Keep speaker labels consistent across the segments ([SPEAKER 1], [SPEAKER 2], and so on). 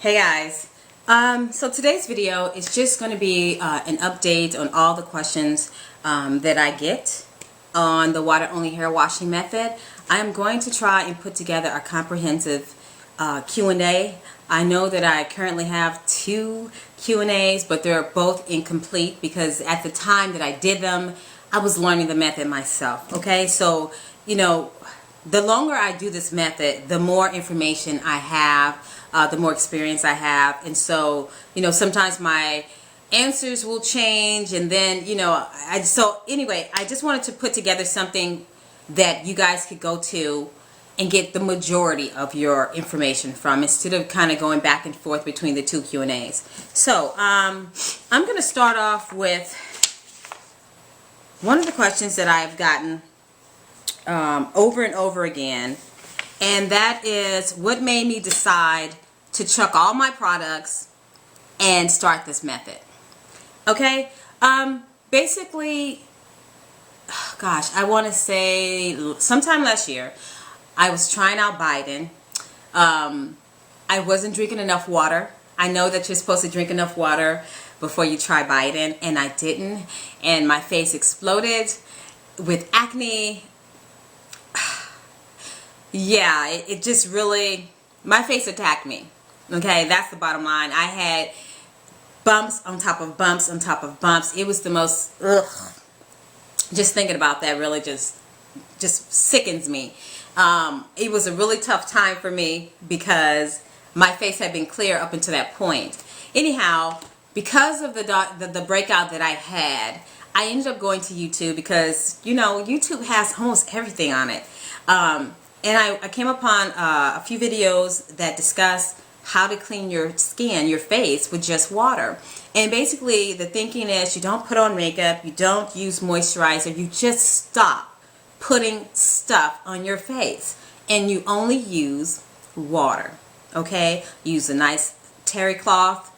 [SPEAKER 1] Hey guys, so today's video is just going to be an update on all the questions that I get on the water only hair washing method. I'm going to try and put together a comprehensive Q&A. I know that I currently have 2 Q&As, but they're both incomplete because at the time that I did them, I was learning the method myself. Okay, so you know, the longer I do this method, the more information I have, the more experience I have, and so sometimes my answers will change, and then so anyway, I just wanted to put together something that you guys could go to and get the majority of your information from, instead of kind of going back and forth between the 2 Q&As. So I'm going to start off with one of the questions that I've gotten over and over again, and that is, what made me decide to chuck all my products and start this method? Okay, basically, gosh, I want to say sometime last year, I was trying out Biden. I wasn't drinking enough water. I know that you're supposed to drink enough water before you try Biden, and I didn't, and my face exploded with acne. Yeah, it just really, my face attacked me. Okay, that's the bottom line. I had bumps on top of bumps on top of bumps. It was the most, just thinking about that really just sickens me. It was a really tough time for me because my face had been clear up until that point. Anyhow, because of the breakout that I had, I ended up going to YouTube because, YouTube has almost everything on it. And I came upon a few videos that discuss how to clean your skin, your face, with just water. And basically the thinking is, you don't put on makeup, you don't use moisturizer, you just stop putting stuff on your face and you only use water. Okay, use a nice terry cloth,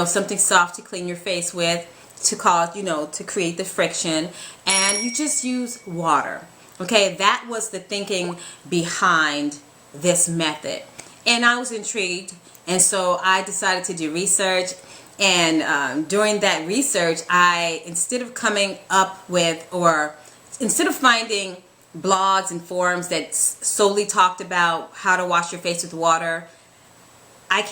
[SPEAKER 1] something soft to clean your face with, to cause, to create the friction, and you just use water. Okay, that was the thinking behind this method, and I was intrigued, and so I decided to do research. And during that research, instead of coming up with, or instead of finding blogs and forums that solely talked about how to wash your face with water, I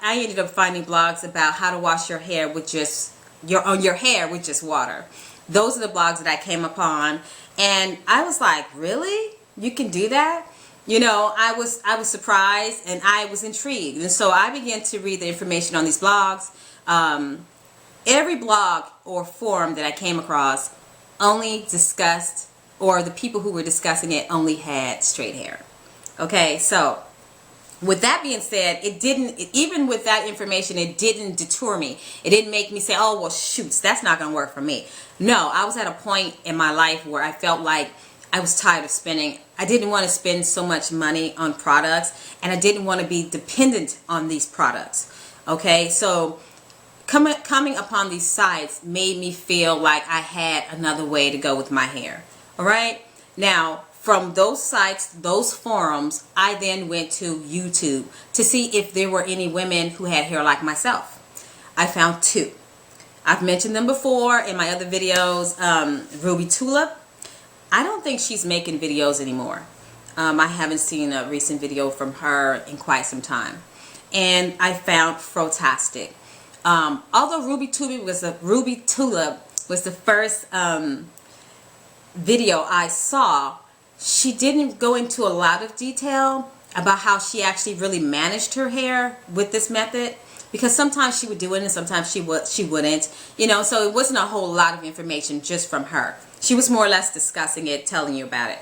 [SPEAKER 1] ended up finding blogs about how to wash your hair with just your hair with just water. Those are the blogs that I came upon, and I was like, really? You can do that? I was surprised, and I was intrigued, and so I began to read the information on these blogs. Every blog or forum that I came across only discussed, or the people who were discussing it only had straight hair. Okay, so with that being said, even with that information, it didn't deter me. It didn't make me say, oh, well, shoots, that's not going to work for me. No, I was at a point in my life where I felt like I was tired of spending. I didn't want to spend so much money on products, and I didn't want to be dependent on these products. Okay, so coming upon these sites made me feel like I had another way to go with my hair. All right, now, from those sites, those forums, I then went to YouTube to see if there were any women who had hair like myself. I found 2. I've mentioned them before in my other videos. Ruby Tulip. I don't think she's making videos anymore. I haven't seen a recent video from her in quite some time. And I found Frotastic. Although Ruby Tulip was the first video I saw, she didn't go into a lot of detail about how she actually really managed her hair with this method, because sometimes she would do it and sometimes she wouldn't, so it wasn't a whole lot of information just from her. She was more or less discussing it, telling you about it.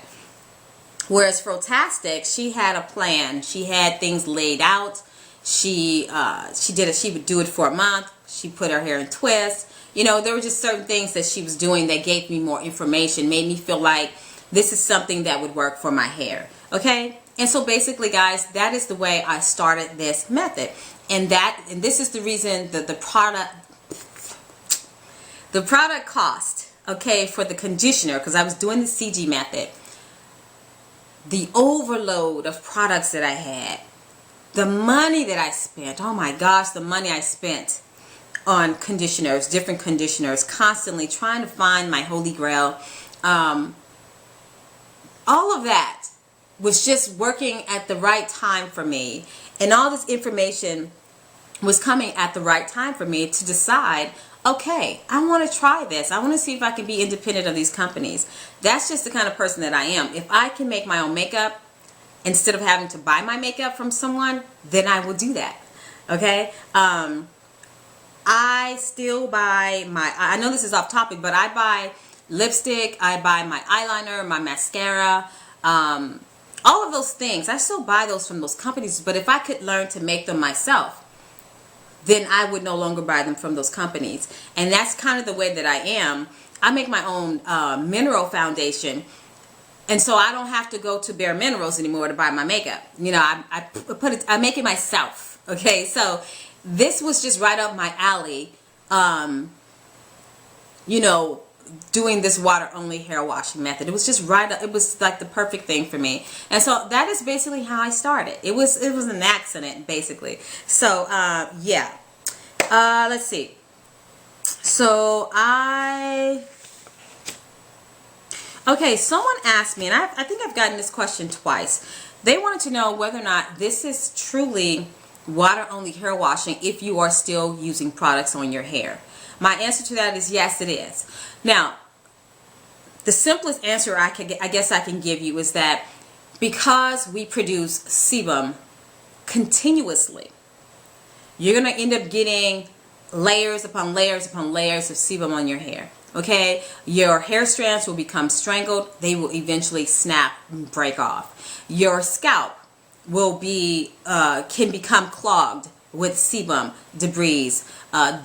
[SPEAKER 1] Whereas Frotastic, she had a plan. She had things laid out. She would do it for a month. She put her hair in twists. There were just certain things that she was doing that gave me more information, made me feel like this is something that would work for my hair. Okay, and so basically, guys, that is the way I started this method, and this is the reason that the product cost, okay, for the conditioner, because I was doing the CG method, the overload of products that I had the money that I spent, oh my gosh, the money I spent on conditioners, different conditioners, constantly trying to find my holy grail. All of that was just working at the right time for me. And all this information was coming at the right time for me to decide, okay, I want to try this. I want to see if I can be independent of these companies. That's just the kind of person that I am. If I can make my own makeup instead of having to buy my makeup from someone, then I will do that. Okay? I still buy my, I know this is off topic, but I buy lipstick, I buy my eyeliner, my mascara, all of those things. I still buy those from those companies, but if I could learn to make them myself, then I would no longer buy them from those companies. And that's kind of the way that I am. I make my own mineral foundation, and so I don't have to go to Bare Minerals anymore to buy my makeup. You know, I make it myself. Okay, so this was just right up my alley. You know, doing this water only hair washing method. It was just right up, it was like the perfect thing for me. And so that is basically how I started. It was an accident, basically. So yeah, let's see. So okay, someone asked me, and I think I've gotten this question twice. They wanted to know whether or not this is truly water only hair washing if you are still using products on your hair. My answer to that is yes, it is. Now, the simplest answer I guess I can give you is that because we produce sebum continuously, you're going to end up getting layers upon layers upon layers of sebum on your hair. Okay? Your hair strands will become strangled. They will eventually snap and break off. Your scalp will be can become clogged with sebum, debris,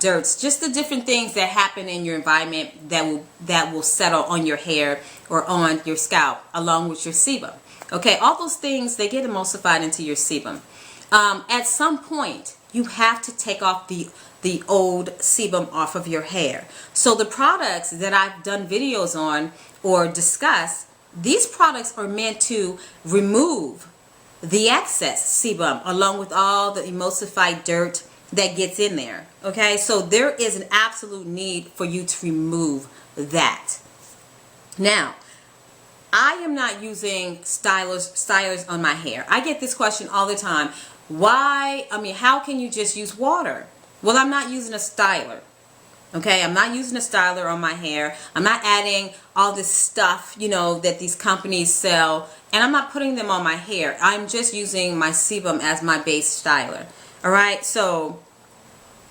[SPEAKER 1] dirts, just the different things that happen in your environment that will settle on your hair or on your scalp along with your sebum. Okay, all those things, they get emulsified into your sebum. At some point, you have to take off the old sebum off of your hair. So the products that I've done videos on or discussed, these products are meant to remove the excess sebum along with all the emulsified dirt that gets in there. Okay, so there is an absolute need for you to remove that. Now, I am not using stylers on my hair. I get this question all the time. Why? I mean, how can you just use water? Well, I'm not using a styler. Okay, I'm not using a styler on my hair. I'm not adding all this stuff, you know, that these companies sell, and I'm not putting them on my hair. I'm just using my sebum as my base styler. All right, so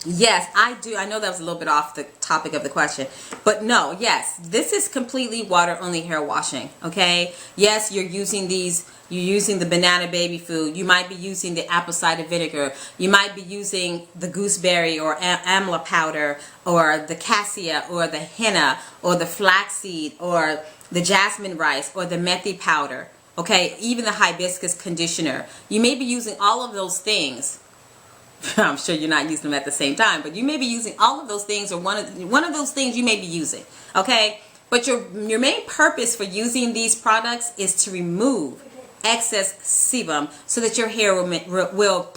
[SPEAKER 1] yes, I do. I know that was a little bit off the topic of the question, but no, yes, this is completely water only hair washing. Okay, yes, you're using these. You're using the banana baby food. You might be using the apple cider vinegar. You might be using the gooseberry or amla powder or the cassia or the henna or the flaxseed or the jasmine rice or the methi powder. Okay, even the hibiscus conditioner. You may be using all of those things. I'm sure you're not using them at the same time, but you may be using all of those things, or one of those things you may be using. Okay, but your main purpose for using these products is to remove excess sebum so that your hair will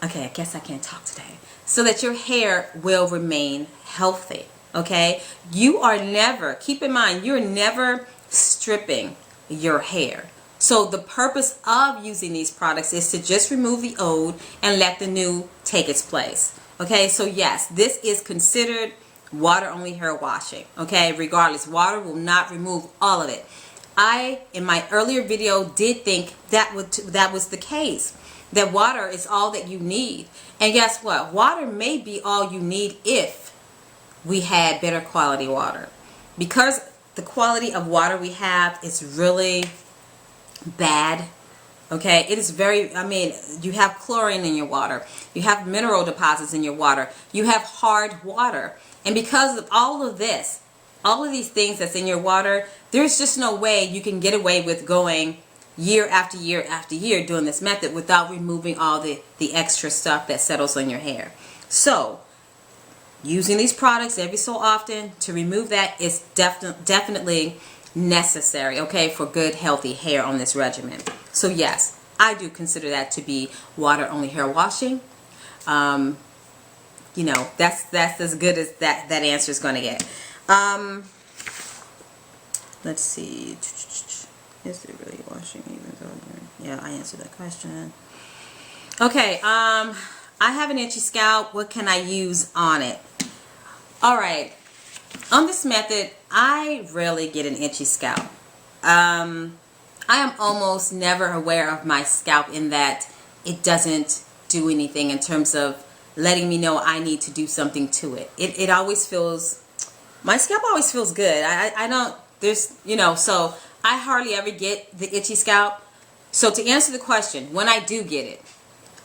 [SPEAKER 1] okay, I guess I can't talk today. So that your hair will remain healthy. Okay, you are never, keep in mind, you're never stripping your hair. So the purpose of using these products is to just remove the old and let the new take its place. Okay, so yes, this is considered water only hair washing. Okay, regardless, water will not remove all of it. I, in my earlier video, did think that was the case, that water is all that you need. And guess what? Water may be all you need if we had better quality water. Because the quality of water we have is really bad. Okay, it is very, I mean, you have chlorine in your water. You have mineral deposits in your water. You have hard water. And because of all of this, all of these things that's in your water, there's just no way you can get away with going year after year after year doing this method without removing all the extra stuff that settles on your hair. So, using these products every so often to remove that is definitely necessary, okay, for good healthy hair on this regimen. So yes, I do consider that to be water only hair washing. You know, that's as good as that answer is going to get. Let's see. Is it really washing even though? Yeah, I answered that question. Okay, I have an itchy scalp. What can I use on it? All right. On this method, I rarely get an itchy scalp. I am almost never aware of my scalp in that it doesn't do anything in terms of letting me know I need to do something to it. It always feels, my scalp always feels good. I don't, there's, you know, so I hardly ever get the itchy scalp. So to answer the question, when I do get it,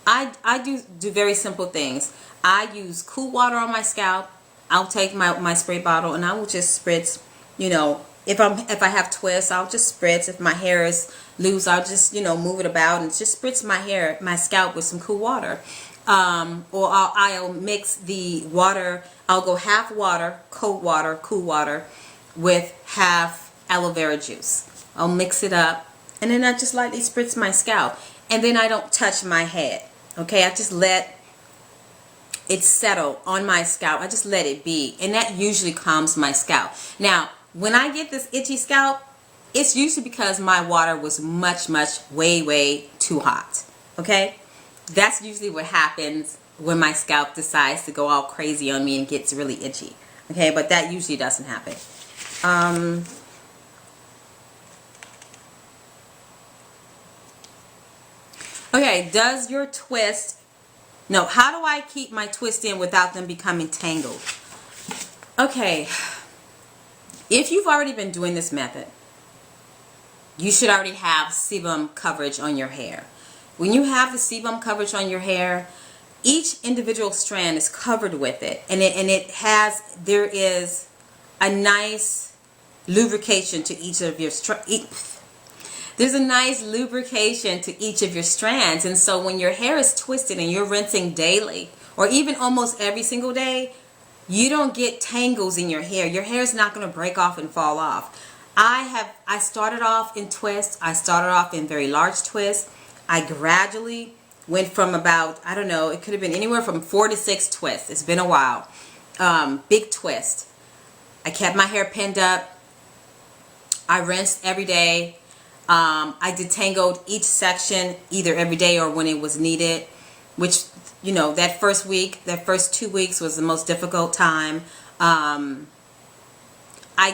[SPEAKER 1] I do very simple things. I use cool water on my scalp. I'll take my spray bottle and I will just spritz, you know, if I have twists, I'll just spritz. If my hair is loose, I'll just, you know, move it about and just spritz my scalp with some cool water. Or I'll mix the water. I'll go half water, cold water, cool water, with half aloe vera juice. I'll mix it up and then I just lightly spritz my scalp. And then I don't touch my head. Okay, I just let it settle on my scalp. I just let it be. And that usually calms my scalp. Now, when I get this itchy scalp, it's usually because my water was much, way too hot. Okay? That's usually what happens when my scalp decides to go all crazy on me and gets really itchy. Okay? But that usually doesn't happen. Okay, does your twist... No, how do I keep my twist in without them becoming tangled? Okay, if you've already been doing this method, you should already have sebum coverage on your hair. When you have the sebum coverage on your hair, each individual strand is covered with it, and there is a nice lubrication to each of your strands. There's a nice lubrication to each of your strands, and so when your hair is twisted and you're rinsing daily or even almost every single day, you don't get tangles in your hair. Your hair is not going to break off and fall off. I started off in twists. I started off in very large twists. I gradually went from about, I don't know, it could have been anywhere from 4 to 6 twists. It's been a while. Big twist. I kept my hair pinned up. I rinsed every day. I detangled each section either every day or when it was needed, which, you know, that first 2 weeks was the most difficult time. I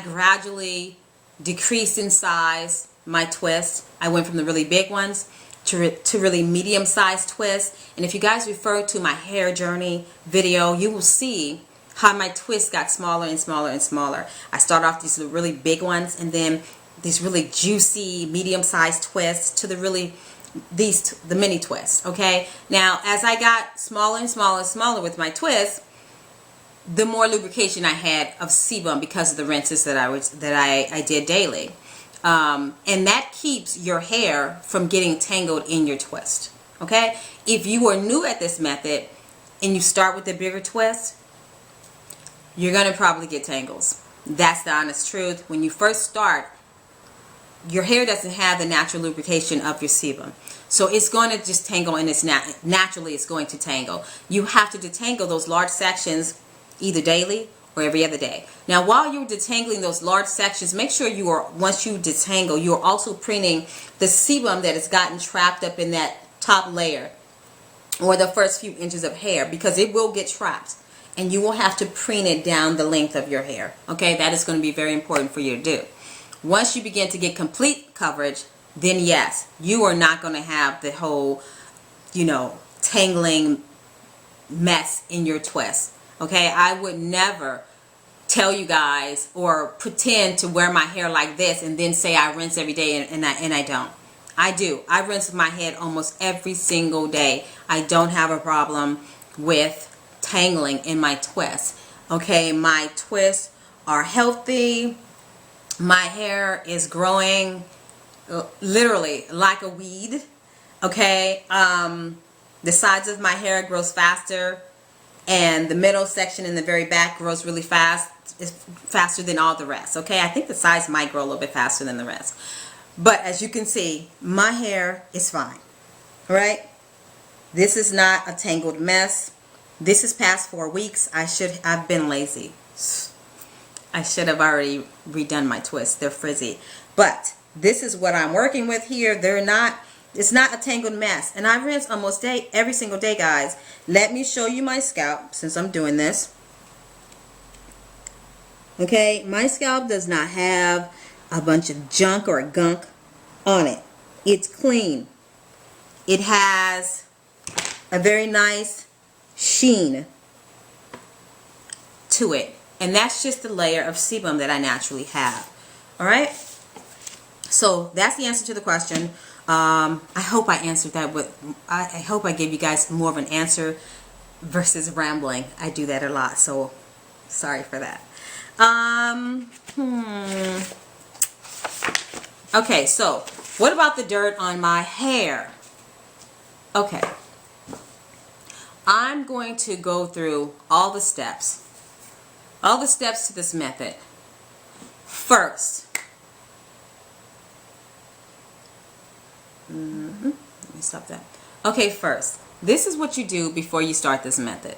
[SPEAKER 1] gradually decreased in size my twists. I went from the really big ones to really medium-sized twists. And if you guys refer to my hair journey video, you will see how my twists got smaller and smaller and smaller. I started off these really big ones, and then these really juicy medium-sized twists to the mini twists. Okay, now as I got smaller and smaller and smaller with my twists, the more lubrication I had of sebum because of the rinses that I did daily, and that keeps your hair from getting tangled in your twist. Okay, if you are new at this method and you start with the bigger twist, you're gonna probably get tangles. That's the honest truth. When you first start, your hair doesn't have the natural lubrication of your sebum, so it's going to just tangle, and naturally it's going to tangle. You have to detangle those large sections either daily or every other day. Now, while you're detangling those large sections, make sure once you detangle, you're also preening the sebum that has gotten trapped up in that top layer or the first few inches of hair, because it will get trapped and you will have to preen it down the length of your hair. Okay, that is going to be very important for you to do. Once you begin to get complete coverage, then yes, you are not going to have the whole, you know, tangling mess in your twist. Okay, I would never tell you guys or pretend to wear my hair like this and then say I rinse every day, and I don't. I do. I rinse my head almost every single day. I don't have a problem with tangling in my twists. Okay, my twists are healthy. My hair is growing literally like a weed. Okay, the sides of my hair grows faster, and the middle section in the very back grows really fast. It's faster than all the rest. Okay, I think the sides might grow a little bit faster than the rest, but as you can see, my hair is fine. All right. This is not a tangled mess. This is past 4 weeks. I've been lazy. I should have already redone my twists. They're frizzy. But this is what I'm working with here. It's not a tangled mess. And I rinse almost every single day, guys. Let me show you my scalp since I'm doing this. Okay, my scalp does not have a bunch of junk or gunk on it. It's clean. It has a very nice sheen to it. And that's just the layer of sebum that I naturally have. Alright? So that's the answer to the question. I hope I answered that, but I hope I gave you guys more of an answer versus rambling. I do that a lot, so sorry for that. Okay, so what about the dirt on my hair? Okay. I'm going to go through all the steps to this method. First, let me stop that. Okay, first, this is what you do before you start this method.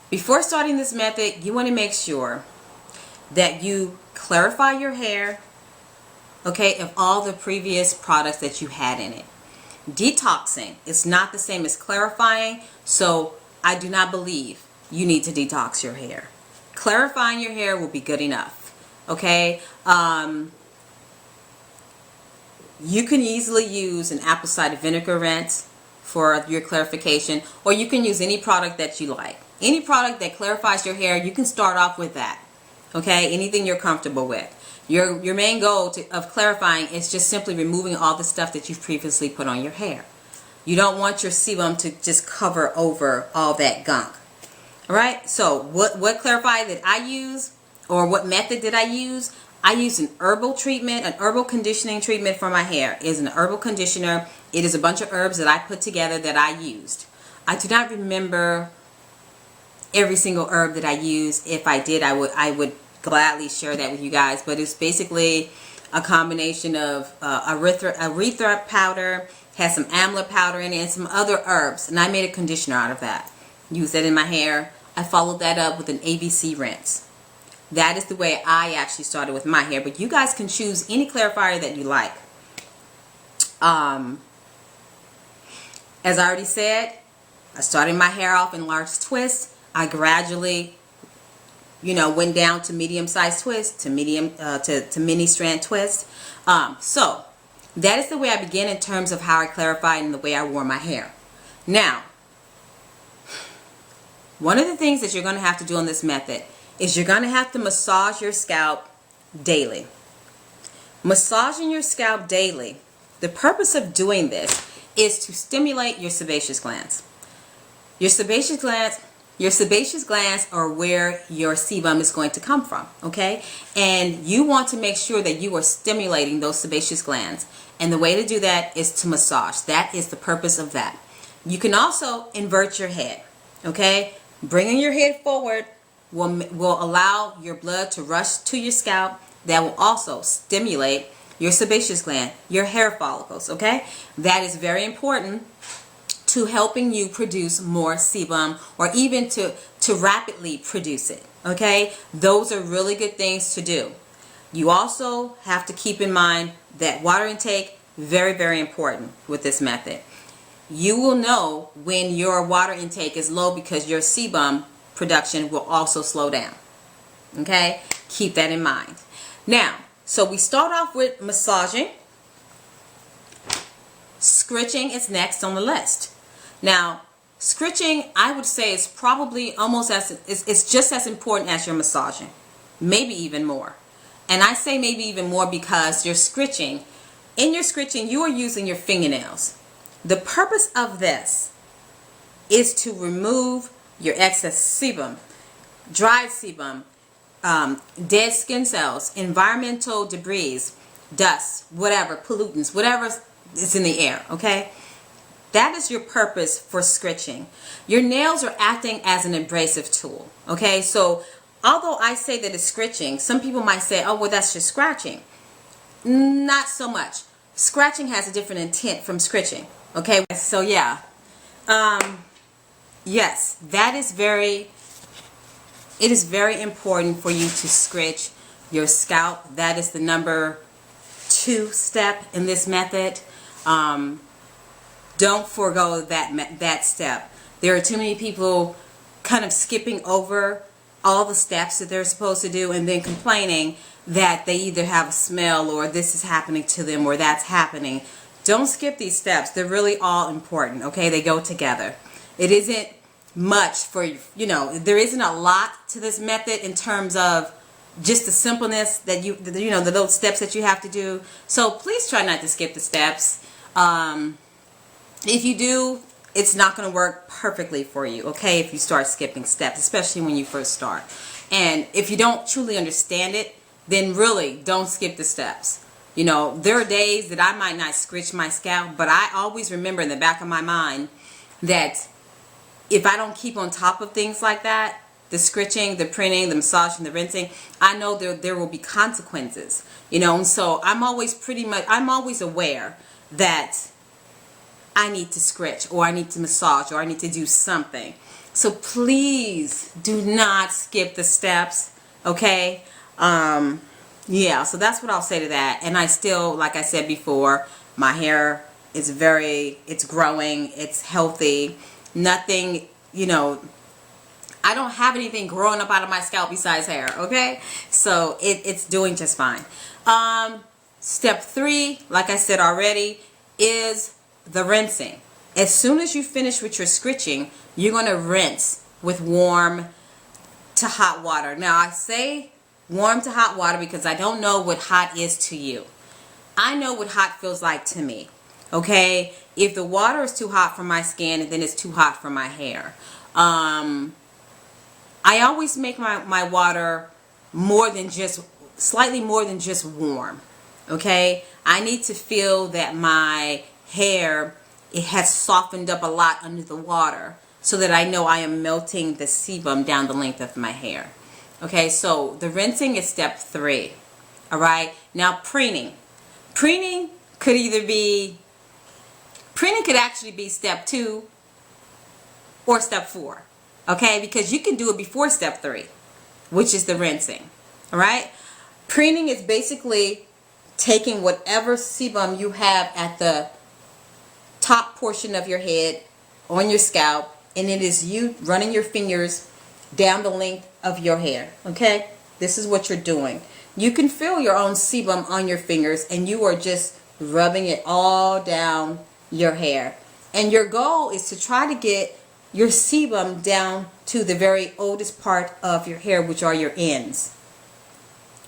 [SPEAKER 1] Before starting this method, you want to make sure that you clarify your hair, okay, of all the previous products that you had in it. Detoxing is not the same as clarifying, so I do not believe you need to detox your hair. Clarifying your hair will be good enough, okay? You can easily use an apple cider vinegar rinse for your clarification, or you can use any product that you like. Any product that clarifies your hair, you can start off with that, okay? Anything you're comfortable with. Your main goal of clarifying is just simply removing all the stuff that you've previously put on your hair. You don't want your sebum to just cover over all that gunk. Alright, so what clarifier did I use, or what method did I use? I used an herbal treatment, an herbal conditioning treatment for my hair. It is an herbal conditioner. It is a bunch of herbs that I put together that I used. I do not remember every single herb that I used. If I did, I would gladly share that with you guys, but it's basically a combination of erythra powder, has some amla powder in it, and some other herbs, and I made a conditioner out of that. Used that in my hair. I followed that up with an ABC rinse. That is the way I actually started with my hair, but you guys can choose any clarifier that you like. As I already said, I started my hair off in large twists. I gradually went down to medium-sized twists, to mini strand twists. So that is the way I began in terms of how I clarified and the way I wore my hair. Now, one of the things that you're going to have to do on this method is you're going to have to massage your scalp daily. Massaging your scalp daily, the purpose of doing this is to stimulate your sebaceous glands. Your sebaceous glands are where your sebum is going to come from, okay? And you want to make sure that you are stimulating those sebaceous glands. And the way to do that is to massage. That is the purpose of that. You can also invert your head, okay? Bringing your head forward will allow your blood to rush to your scalp. That will also stimulate your sebaceous gland, your hair follicles, okay? That is very important to helping you produce more sebum, or even to rapidly produce it, okay? Those are really good things to do. You also have to keep in mind that water intake, very, very important with this method. You will know when your water intake is low because your sebum production will also slow down, okay? Keep that in mind. Now, so we start off with massaging. Scritching is next on the list. Now, scritching, I would say, is probably almost it's just as important as your massaging, maybe even more. And I say maybe even more because in your scritching, you are using your fingernails. The purpose of this is to remove your excess sebum, dried sebum, dead skin cells, environmental debris, dust, whatever, pollutants, whatever is in the air, okay? That is your purpose for scritching. Your nails are acting as an abrasive tool, okay? So although I say that it's scritching, some people might say, oh, well, that's just scratching. Not so much. scratching has a different intent from scritching. Okay, so yeah, yes, it is very important for you to scritch your scalp. That is the number 2 step in this method. Don't forego that step. There are too many people kind of skipping over all the steps that they're supposed to do and then complaining that they either have a smell or this is happening to them or that's happening. Don't skip these steps. They're really all important, okay? They go together. It isn't much for, there isn't a lot to this method in terms of just the simpleness that the little steps that you have to do. So please try not to skip the steps. If you do, it's not going to work perfectly for you, okay, if you start skipping steps, especially when you first start. And if you don't truly understand it, then really don't skip the steps. There are days that I might not scritch my scalp, but I always remember in the back of my mind that if I don't keep on top of things like that, the scritching, the printing, the massaging, the rinsing, I know there will be consequences, and so I'm always aware that I need to scritch or I need to massage or I need to do something. So please do not skip the steps, okay? Yeah, so that's what I'll say to that. And I still, like I said before, my hair is it's growing, it's healthy. Nothing, I don't have anything growing up out of my scalp besides hair, okay? So it's doing just fine. Step 3, like I said already, is the rinsing. As soon as you finish with your scritching, you're going to rinse with warm to hot water. Now I say warm to hot water because I don't know what hot is to you. I know what hot feels like to me. Okay? If the water is too hot for my skin, then it's too hot for my hair. I always make my water slightly more than just warm. Okay? I need to feel that my hair, it has softened up a lot under the water so that I know I am melting the sebum down the length of my hair. Okay, so the rinsing is step 3. All right, now preening. Preening could actually be step 2 or step 4. Okay, because you can do it before step 3, which is the rinsing. All right, preening is basically taking whatever sebum you have at the top portion of your head on your scalp, and it is you running your fingers down the length of your hair. Okay, this is what you're doing. You can feel your own sebum on your fingers and you are just rubbing it all down your hair, and your goal is to try to get your sebum down to the very oldest part of your hair, which are your ends.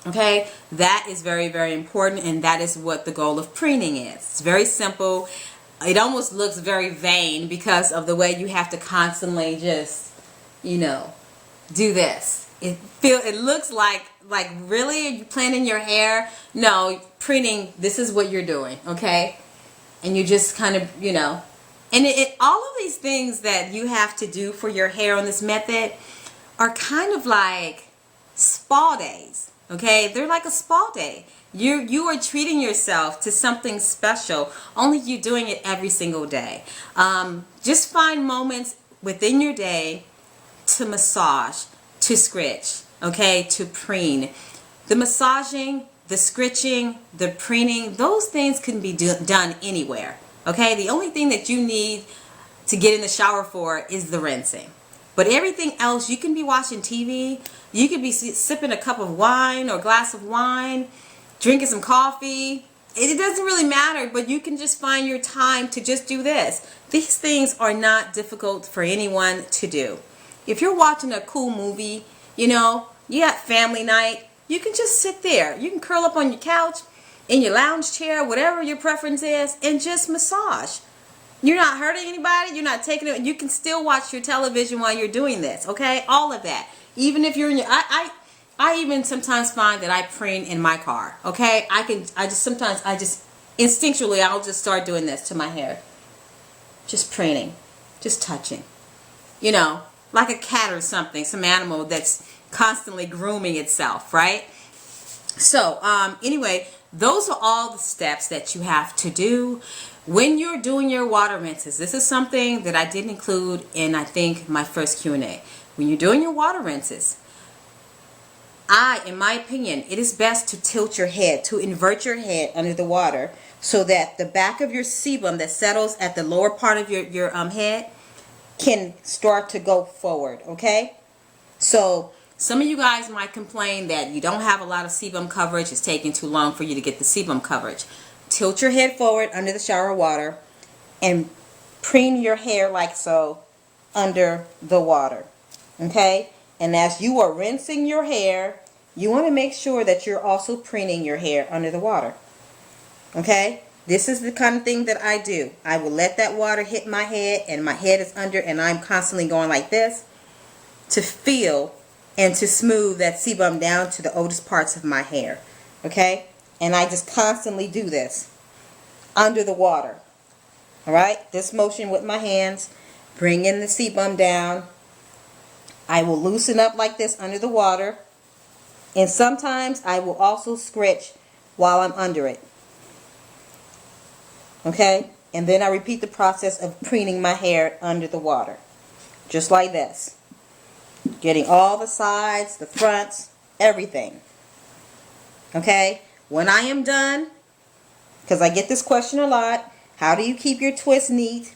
[SPEAKER 1] Okay, that is very, very important, and that is what the goal of preening is. It's very simple. It almost looks very vain because of the way you have to constantly just, do this. It looks like really, are you planning your hair? No, preening, this is what you're doing, okay? And you just kind of, and all of these things that you have to do for your hair on this method are kind of like spa days, okay? They're like a spa day. You are treating yourself to something special, only you doing it every single day. Just find moments within your day to massage, to scritch, okay, to preen. The massaging, the scritching, the preening, those things can be done anywhere, okay? The only thing that you need to get in the shower for is the rinsing. But everything else, you can be watching TV, you could be sipping a cup of wine or glass of wine, drinking some coffee. It doesn't really matter, but you can just find your time to just do this. These things are not difficult for anyone to do. If you're watching a cool movie, you got family night, you can just sit there. You can curl up on your couch, in your lounge chair, whatever your preference is, and just massage. You're not hurting anybody. You're not taking it. You can still watch your television while you're doing this, okay? All of that. Even if you're in your... I even sometimes find that I preen in my car, okay? Sometimes instinctually, I'll just start doing this to my hair. Just preening. Just touching. Like a cat or something, some animal that's constantly grooming itself, right? So, anyway, those are all the steps that you have to do when you're doing your water rinses. This is something that I didn't include in, I think, my first Q&A. When you're doing your water rinses, in my opinion, it is best to tilt your head, to invert your head under the water so that the back of your sebum that settles at the lower part of your head can start to go forward, okay? So some of you guys might complain that you don't have a lot of sebum coverage. It's taking too long for you to get the sebum coverage. Tilt your head forward under the shower water and preen your hair like so under the water, okay? And as you are rinsing your hair, you want to make sure that you're also preening your hair under the water, okay? This is the kind of thing that I do. I will let that water hit my head, and my head is under, and I'm constantly going like this to feel and to smooth that sebum down to the oldest parts of my hair, okay? And I just constantly do this under the water, all right? This motion with my hands, bringing the sebum down. I will loosen up like this under the water, and sometimes I will also scratch while I'm under it, okay? And then I repeat the process of preening my hair under the water, just like this. Getting all the sides, the fronts, everything. Okay? When I am done, because I get this question a lot, how do you keep your twist neat?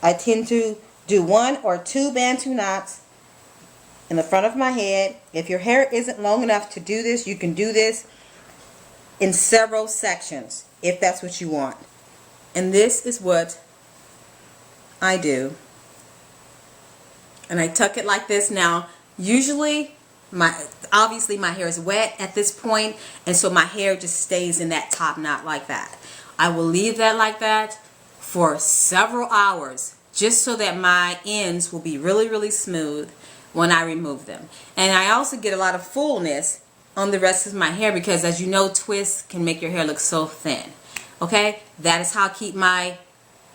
[SPEAKER 1] I tend to do 1 or 2 Bantu knots in the front of my head. If your hair isn't long enough to do this, you can do this in several sections, if that's what you want. And this is what I do. And I tuck it like this. Now, usually, obviously my hair is wet at this point, and so my hair just stays in that top knot like that. I will leave that like that for several hours, just so that my ends will be really, really smooth when I remove them. And I also get a lot of fullness on the rest of my hair, because as you know, twists can make your hair look so thin. Okay, that is how I keep my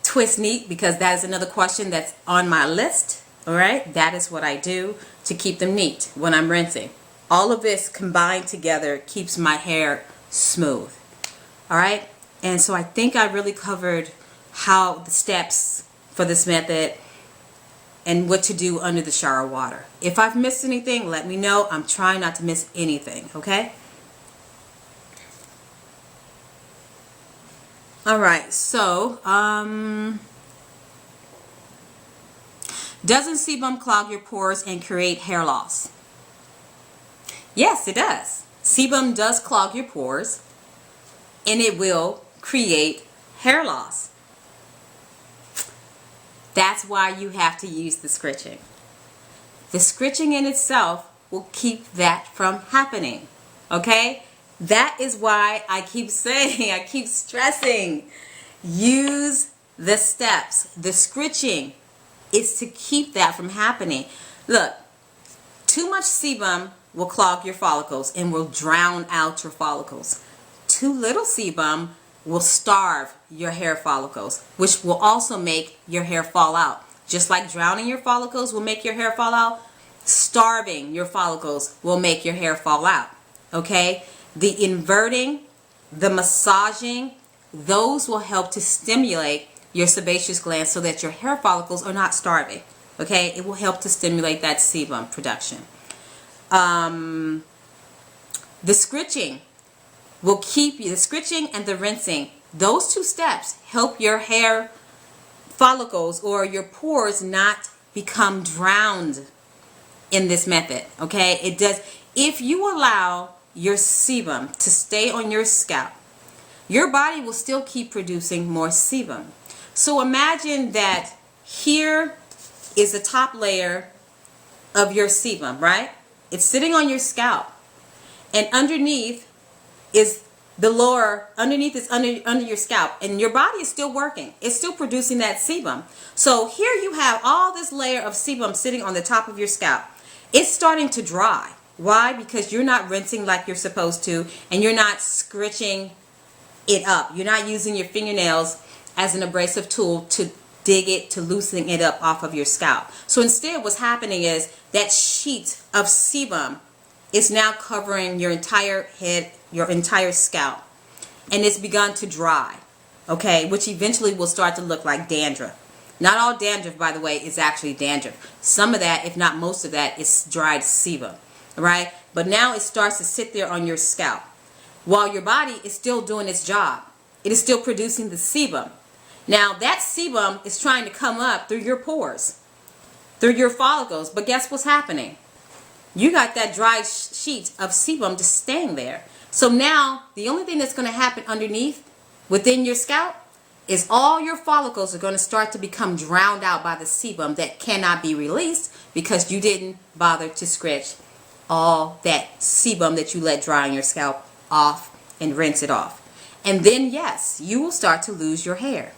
[SPEAKER 1] twist neat, because that is another question that's on my list. Alright, that is what I do to keep them neat when I'm rinsing. All of this combined together keeps my hair smooth. Alright, and so I think I really covered how the steps for this method and what to do under the shower water. If I've missed anything, let me know. I'm trying not to miss anything, okay? Alright, so, doesn't sebum clog your pores and create hair loss? Yes, it does. Sebum does clog your pores, and it will create hair loss. That's why you have to use the scritching. The scritching in itself will keep that from happening. Okay? That is why I keep saying, I keep stressing, use the steps. The scritching is to keep that from happening. Look, too much sebum will clog your follicles and will drown out your follicles. Too little sebum will starve your hair follicles, which will also make your hair fall out. Just like drowning your follicles will make your hair fall out, starving your follicles will make your hair fall out. Okay? The inverting, the massaging, those will help to stimulate your sebaceous glands so that your hair follicles are not starving. Okay? It will help to stimulate that sebum production. The scritching will keep you, the scritching and the rinsing, those two steps help your hair follicles or your pores not become drowned in this method. Okay? It does. If you allow your sebum to stay on your scalp, your body will still keep producing more sebum. So imagine that here is the top layer of your sebum, right? It's sitting on your scalp, and underneath is the lower, underneath is under your scalp, and your body is still working. It's still producing that sebum. So here you have all this layer of sebum sitting on the top of your scalp. It's starting to dry. Why? Because you're not rinsing like you're supposed to, and you're not scritching it up. You're not using your fingernails as an abrasive tool to dig it, to loosen it up off of your scalp. So instead what's happening is that sheet of sebum is now covering your entire head, your entire scalp. and it's begun to dry, okay, which eventually will start to look like dandruff. Not all dandruff, by the way, is actually dandruff. Some of that, if not most of that, is dried sebum, right? But now it starts to sit there on your scalp while your body is still doing its job. It is still producing the sebum. Now that sebum is trying to come up through your pores, through your follicles, but guess what's happening? You got that dry sheet of sebum just staying there. So now the only thing that's going to happen underneath within your scalp is all your follicles are going to start to become drowned out by the sebum that cannot be released because you didn't bother to scratch all that sebum that you let dry on your scalp off and rinse it off. And then yes, you will start to lose your hair.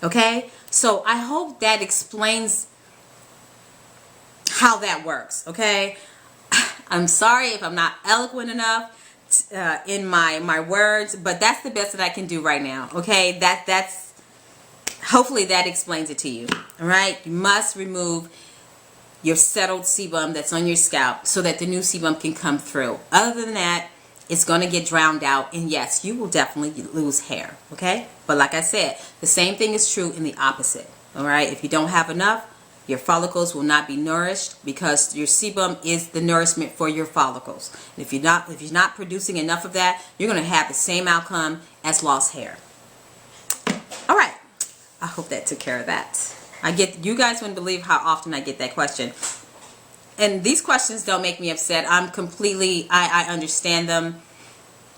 [SPEAKER 1] Okay? So I hope that explains how that works. Okay? I'm sorry if I'm not eloquent enough in my words, but that's the best that I can do right now. Okay? That's hopefully that explains it to you. All right? You must remove your settled sebum that's on your scalp so that the new sebum can come through. Other than that, it's going to get drowned out, and yes, you will definitely lose hair. Okay? But like I said, the same thing is true in the opposite. All right? If you don't have enough, your follicles will not be nourished because your sebum is the nourishment for your follicles. And if you're not producing enough of that, you're going to have the same outcome as lost hair. All right. I hope that took care of that. You guys wouldn't believe how often I get that question. And these questions don't make me upset. I understand them.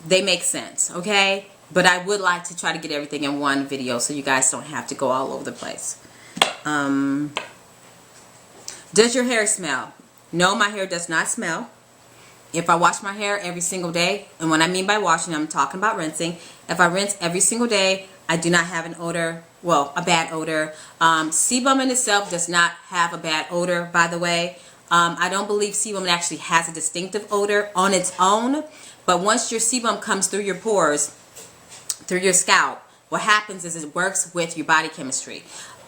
[SPEAKER 1] They make sense, okay? But I would like to try to get everything in one video so you guys don't have to go all over the place. Does your hair smell? No, my hair does not smell. If I wash my hair every single day, and when I mean by washing, I'm talking about rinsing. If I rinse every single day, I do not have an odor, well, a bad odor. Sebum in itself does not have a bad odor, by the way. I don't believe sebum actually has a distinctive odor on its own, but once your sebum comes through your pores, through your scalp, what happens is it works with your body chemistry.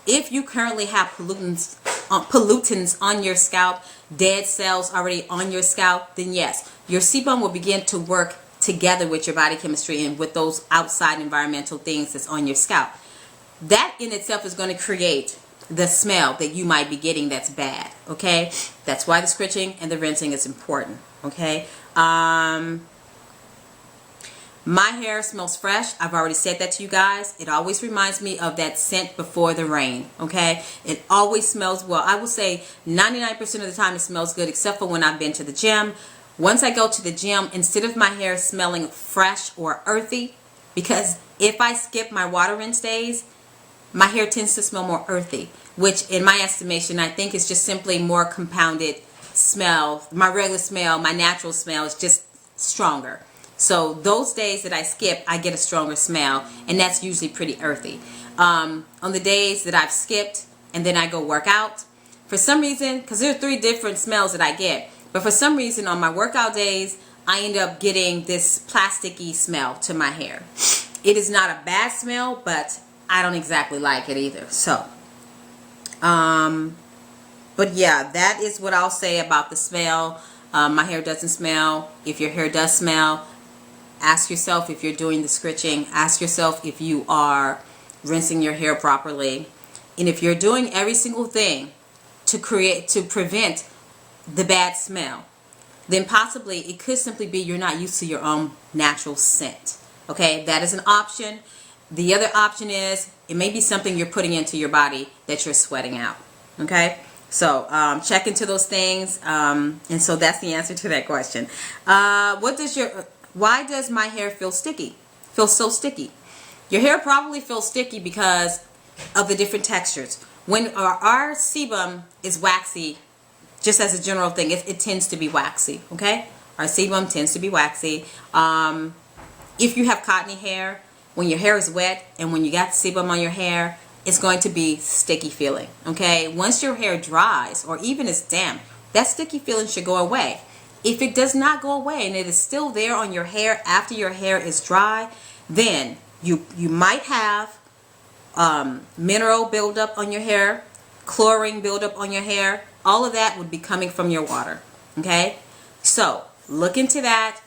[SPEAKER 1] If you currently have pollutants on your scalp, dead cells already on your scalp, then yes, your sebum will begin to work together with your body chemistry and with those outside environmental things that's on your scalp. That in itself is going to create the smell that you might be getting that's bad, okay? That's why the scritching and the rinsing is important, okay? My hair smells fresh. I've already said that to you guys. It always reminds me of that scent before the rain, okay? It always smells well. I will say 99% of the time it smells good, except for when I've been to the gym. Once I go to the gym, instead of my hair smelling fresh or earthy, because if I skip my water rinse days, my hair tends to smell more earthy, which in my estimation, I think is just simply more compounded smell. My regular smell, my natural smell is just stronger. So those days that I skip, I get a stronger smell, and that's usually pretty earthy. On the days that I've skipped and then I go work out, for some reason, because there are 3 different smells that I get, but for some reason on my workout days, I end up getting this plasticky smell to my hair. It is not a bad smell, but I don't exactly like it either. So, but yeah, that is what I'll say about the smell. My hair doesn't smell. If your hair does smell, ask yourself if you're doing the scritching. Ask yourself if you are rinsing your hair properly. And if you're doing every single thing to prevent the bad smell, then possibly it could simply be you're not used to your own natural scent. Okay, that is an option. The other option is it may be something you're putting into your body that you're sweating out. Okay, so check into those things. And so that's the answer to that question. Why does my hair feel sticky? Feel so sticky? Your hair probably feels sticky because of the different textures. When our sebum is waxy, just as a general thing, it tends to be waxy. Okay, our sebum tends to be waxy. If you have cottony hair, when your hair is wet and when you got sebum on your hair, it's going to be sticky feeling. Okay, once your hair dries or even is damp, that sticky feeling should go away. If it does not go away and it is still there on your hair after your hair is dry, then you might have mineral buildup on your hair, chlorine buildup on your hair. All of that would be coming from your water. Okay, so look into that.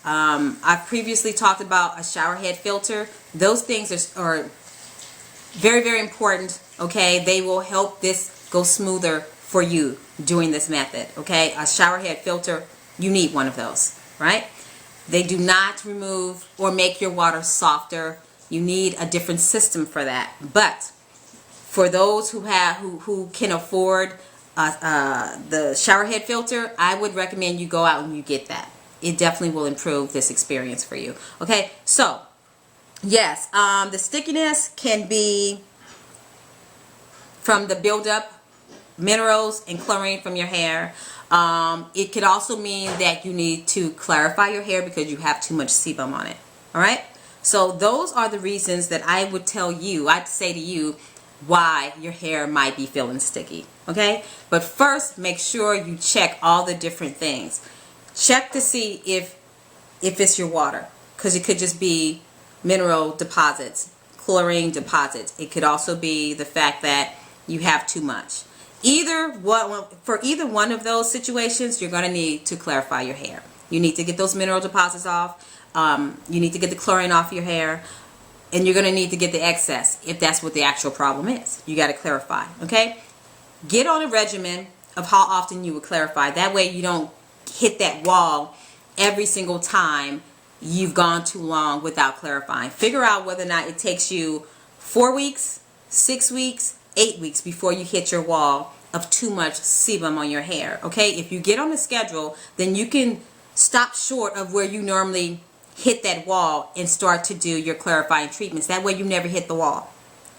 [SPEAKER 1] I've previously talked about a shower head filter. Those things are very, very important, okay? They will help this go smoother for you doing this method, okay? A shower head filter, you need one of those, right? They do not remove or make your water softer. You need a different system for that. But for those who can afford the shower head filter, I would recommend you go out and you get that. It definitely will improve this experience for you. Okay, so yes, the stickiness can be from the buildup minerals and chlorine from your hair. It could also mean that you need to clarify your hair because you have too much sebum on it. All right, so those are the reasons that I would tell you, I'd say to you, why your hair might be feeling sticky. Okay, but first make sure you check all the different things. Check to see if it's your water, because it could just be mineral deposits, chlorine deposits. It could also be the fact that you have too much. For either one of those situations, you're going to need to clarify your hair. You need to get those mineral deposits off. You need to get the chlorine off your hair. And you're going to need to get the excess if that's what the actual problem is. You got to clarify, okay? Get on a regimen of how often you would clarify. That way you don't hit that wall every single time you've gone too long without clarifying. Figure out whether or not it takes you 4 weeks, 6 weeks, 8 weeks before you hit your wall of too much sebum on your hair, okay? If you get on a schedule, then you can stop short of where you normally hit that wall and start to do your clarifying treatments. That way you never hit the wall.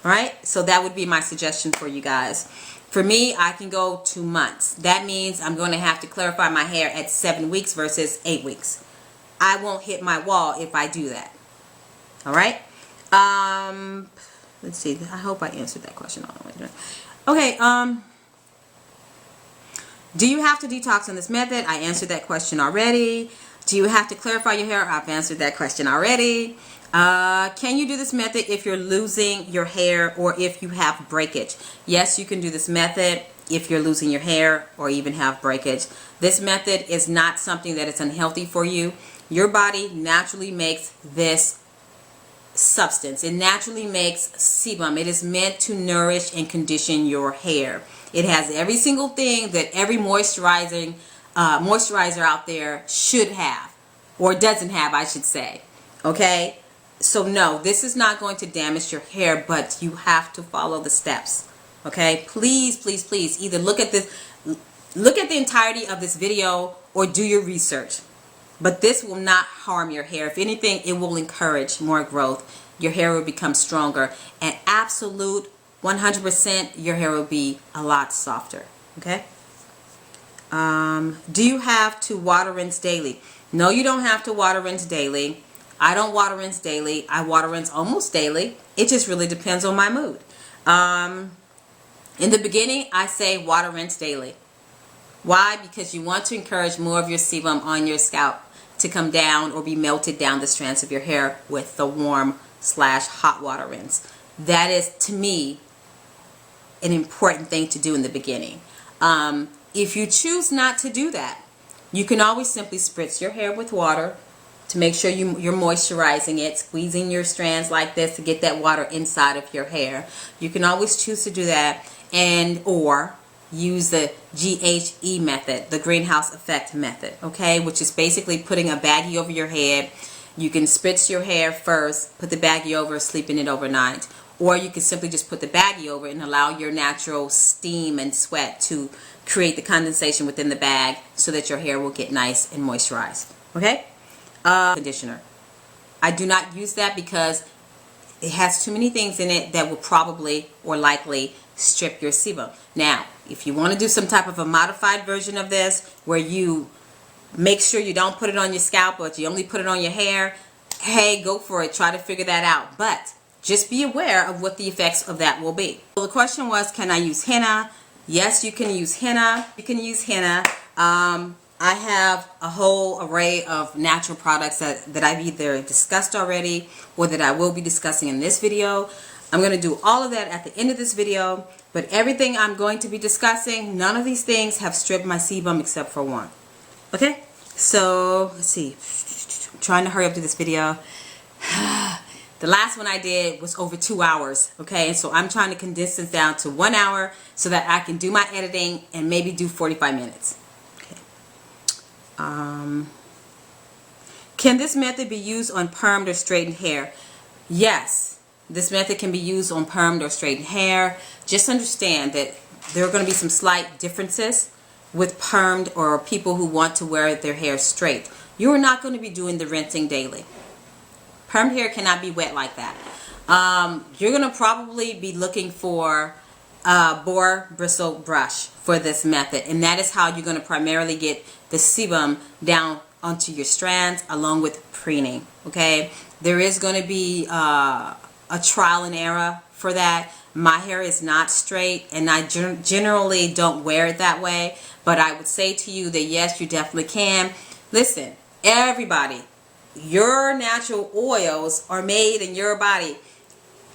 [SPEAKER 1] All right, so that would be my suggestion for you guys. For me, I can go 2 months. That means I'm going to have to clarify my hair at 7 weeks versus 8 weeks. I won't hit my wall if I do that. All right, let's see, I hope I answered that question. Okay, do you have to detox on this method? I answered that question already. Do you have to clarify your hair? I've answered that question already. Can you do this method if you're losing your hair or if you have breakage? Yes, you can do this method if you're losing your hair or even have breakage. This method is not something that is unhealthy for you. Your body naturally makes this substance. It naturally makes sebum. It is meant to nourish and condition your hair. It has every single thing that every moisturizer out there should have, or doesn't have, I should say. Okay, so no, this is not going to damage your hair, but you have to follow the steps. Okay, please, please, please, either look at the entirety of this video or do your research. But this will not harm your hair. If anything, it will encourage more growth. Your hair will become stronger, and absolute 100% your hair will be a lot softer. Okay. Do you have to water rinse daily? No, you don't have to water rinse daily. I don't water rinse daily. I water rinse almost daily. It just really depends on my mood. In the beginning, I say water rinse daily. Why? Because you want to encourage more of your sebum on your scalp to come down or be melted down the strands of your hair with the warm/hot water rinse. That is, to me, an important thing to do in the beginning. If you choose not to do that, you can always simply spritz your hair with water to make sure you're moisturizing it, squeezing your strands like this to get that water inside of your hair. You can always choose to do that, or use the GHE method, the greenhouse effect method, okay, which is basically putting a baggie over your head. You can spritz your hair first, put the baggie over, sleep in it overnight, or you can simply just put the baggie over and allow your natural steam and sweat to create the condensation within the bag so that your hair will get nice and moisturized. Okay? Conditioner. I do not use that because it has too many things in it that will probably or likely strip your sebum. Now, if you want to do some type of a modified version of this where you make sure you don't put it on your scalp but you only put it on your hair, hey, go for it. Try to figure that out. But just be aware of what the effects of that will be. So the question was, can I use henna? Yes, you can use henna. You can use henna. I have a whole array of natural products that I've either discussed already or that I will be discussing in this video. I'm going to do all of that at the end of this video, but everything I'm going to be discussing, none of these things have stripped my sebum except for one. Okay, so let's see. trying to hurry up to this video. The last one I did was over 2 hours, okay? So I'm trying to condense this down to 1 hour so that I can do my editing and maybe do 45 minutes. Okay. Can this method be used on permed or straightened hair? Yes, this method can be used on permed or straightened hair. Just understand that there are going to be some slight differences with permed or people who want to wear their hair straight. You are not going to be doing the rinsing daily. Permed hair cannot be wet like that. You're going to probably be looking for a boar bristle brush for this method, and that is how you're going to primarily get the sebum down onto your strands along with preening. Okay, there is going to be a trial and error for that. My hair is not straight, and I generally don't wear it that way, but I would say to you that yes, you definitely can. Listen, everybody, your natural oils are made in your body.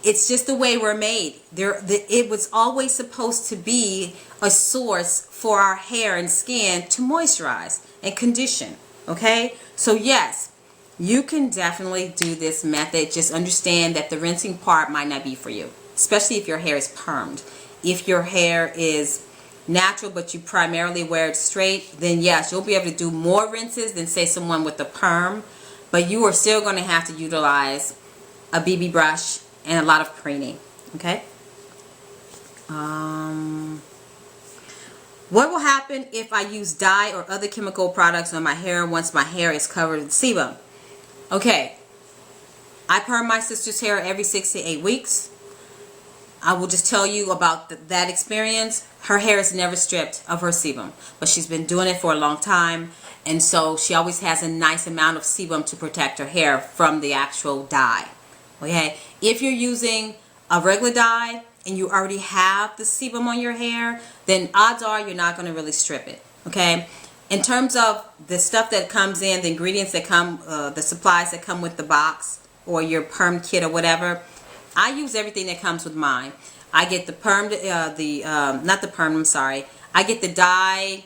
[SPEAKER 1] It's just the way we're made. It was always supposed to be a source for our hair and skin to moisturize and condition. Okay? So yes, you can definitely do this method. Just understand that the rinsing part might not be for you, especially if your hair is permed. If your hair is natural but you primarily wear it straight, then yes, you'll be able to do more rinses than say someone with a perm. But you are still going to have to utilize a BB brush and a lot of preening. Okay? What will happen if I use dye or other chemical products on my hair once my hair is covered in sebum? Okay. I perm my sister's hair every 6 to 8 weeks. I will just tell you about that experience. Her hair is never stripped of her sebum, but she's been doing it for a long time. And so she always has a nice amount of sebum to protect her hair from the actual dye. Okay, if you're using a regular dye and you already have the sebum on your hair, then odds are you're not going to really strip it. Okay, in terms of the stuff that comes in, the ingredients that come, the supplies that come with the box or your perm kit or whatever, I use everything that comes with mine. I get the perm, not the perm, I'm sorry. I get the dye.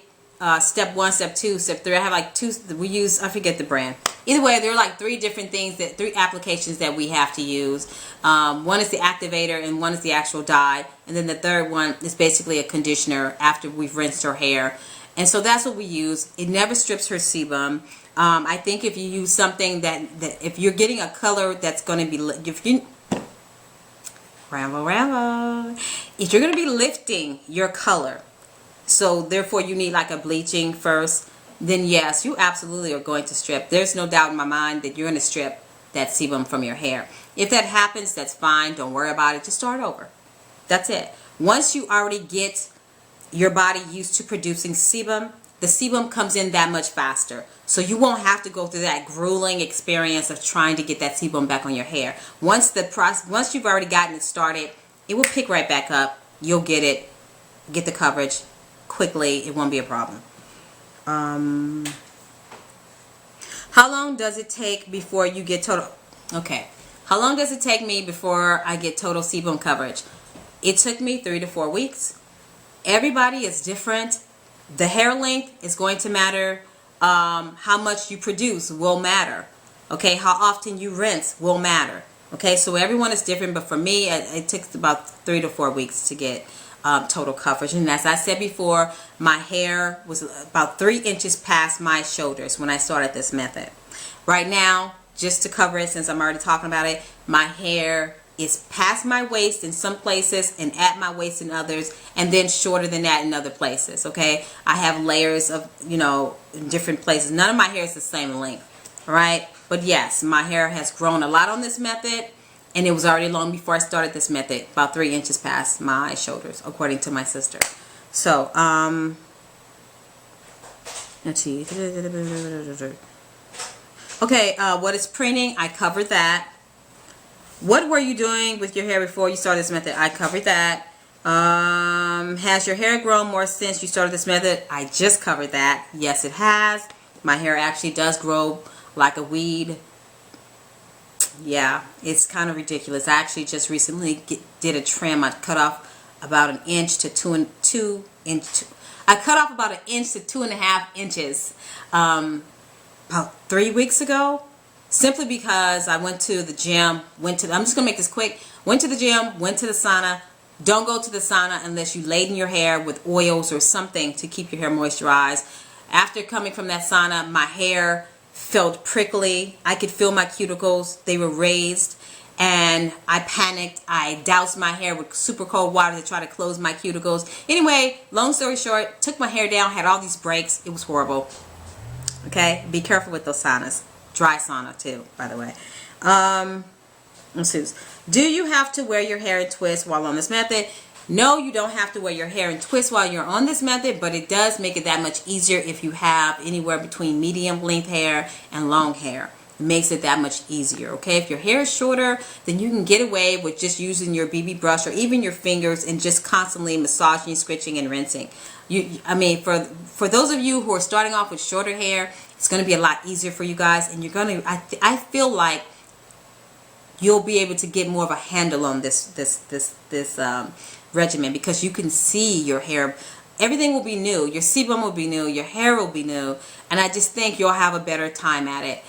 [SPEAKER 1] Step 1, step 2, step 3. I have like 2. We use, I forget the brand. Either way, there are like 3 different things, 3 applications that we have to use. One is the activator and one is the actual dye, and then the third one is basically a conditioner after we've rinsed her hair. And so that's what we use. It never strips her sebum. I think if you use something that if you're getting a color that's going to be, if you're going to be lifting your color, so therefore you need like a bleaching first, then yes, you absolutely are going to strip. There's no doubt in my mind that you're going to strip that sebum from your hair. If that happens, that's fine. Don't worry about it. Just start over. That's it. Once you already get your body used to producing sebum, the sebum comes in that much faster. So you won't have to go through that grueling experience of trying to get that sebum back on your hair. Once you've already gotten it started, it will pick right back up. You'll get it, get the coverage quickly. It won't be a problem. How long does it take before you get total? Okay. How long does it take me before I get total sebum coverage? It took me 3 to 4 weeks. Everybody is different. The hair length is going to matter. How much you produce will matter. Okay. How often you rinse will matter. Okay. So everyone is different, but for me, it took about 3 to 4 weeks to get total coverage. And as I said before, my hair was about 3 inches past my shoulders when I started this method. Right now, just to cover it, since I'm already talking about it, my hair is past my waist in some places and at my waist in others, and then shorter than that in other places. Okay, I have layers of, in different places. None of my hair is the same length. All right, but yes, my hair has grown a lot on this method. And it was already long before I started this method, about 3 inches past my shoulders, according to my sister. So, let's see. Okay, what is preening? I covered that. What were you doing with your hair before you started this method? I covered that. Has your hair grown more since you started this method? I just covered that. Yes, it has. My hair actually does grow like a weed. Yeah, it's kind of ridiculous. I actually just recently did a trim. I cut off about 1 inch to 2 inch. I cut off about 1 inch to 2.5 inches about 3 weeks ago. simply because I went to the gym, I'm just going to make this quick, went to the gym, went to the sauna. Don't go to the sauna unless you laden your hair with oils or something to keep your hair moisturized. After coming from that sauna, my hair felt prickly. I could feel my cuticles. They were raised. And I panicked. I doused my hair with super cold water to try to close my cuticles. Anyway, long story short, took my hair down, had all these breaks. It was horrible. Okay? Be careful with those saunas. Dry sauna too, by the way. Let's see. Do you have to wear your hair in twists while on this method? No, you don't have to wear your hair in twists while you're on this method, but it does make it that much easier if you have anywhere between medium length hair and long hair. It makes it that much easier, okay? If your hair is shorter, then you can get away with just using your BB brush or even your fingers and just constantly massaging, scratching, and rinsing. For those of you who are starting off with shorter hair, it's going to be a lot easier for you guys, and you're going to, I feel like you'll be able to get more of a handle on this regimen, because you can see your hair. Everything will be new. Your sebum will be new. Your hair will be new. And I just think you'll have a better time at it.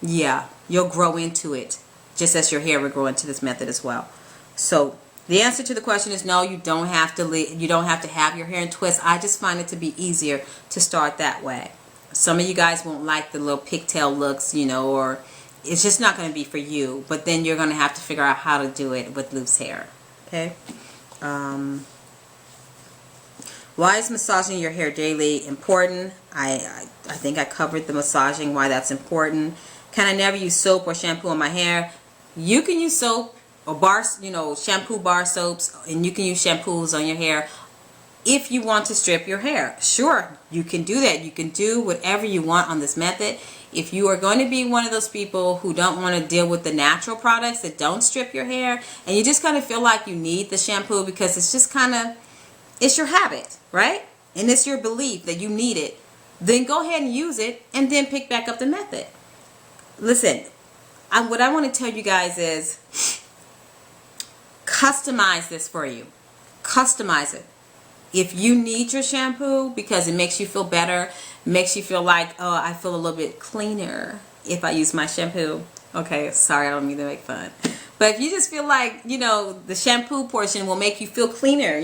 [SPEAKER 1] Yeah, you'll grow into it just as your hair will grow into this method as well. So the answer to the question is no, you don't have to have your hair in twists. I just find it to be easier to start that way. Some of you guys won't like the little pigtail looks, or it's just not going to be for you. But then you're going to have to figure out how to do it with loose hair. Okay. Why is massaging your hair daily important? I think I covered the massaging, why that's important. Can I never use soap or shampoo on my hair? You can use soap or shampoo bar soaps, and you can use shampoos on your hair if you want to strip your hair. Sure, you can do that. You can do whatever you want on this method. If you are going to be one of those people who don't want to deal with the natural products that don't strip your hair, and you just kind of feel like you need the shampoo because it's just it's your habit, right? And it's your belief that you need it, then go ahead and use it and then pick back up the method. Listen, what I want to tell you guys is customize this for you. Customize it. If you need your shampoo because it makes you feel better, makes you feel like, oh, I feel a little bit cleaner if I use my shampoo. Okay, sorry, I don't mean to make fun. But if you just feel like, the shampoo portion will make you feel cleaner,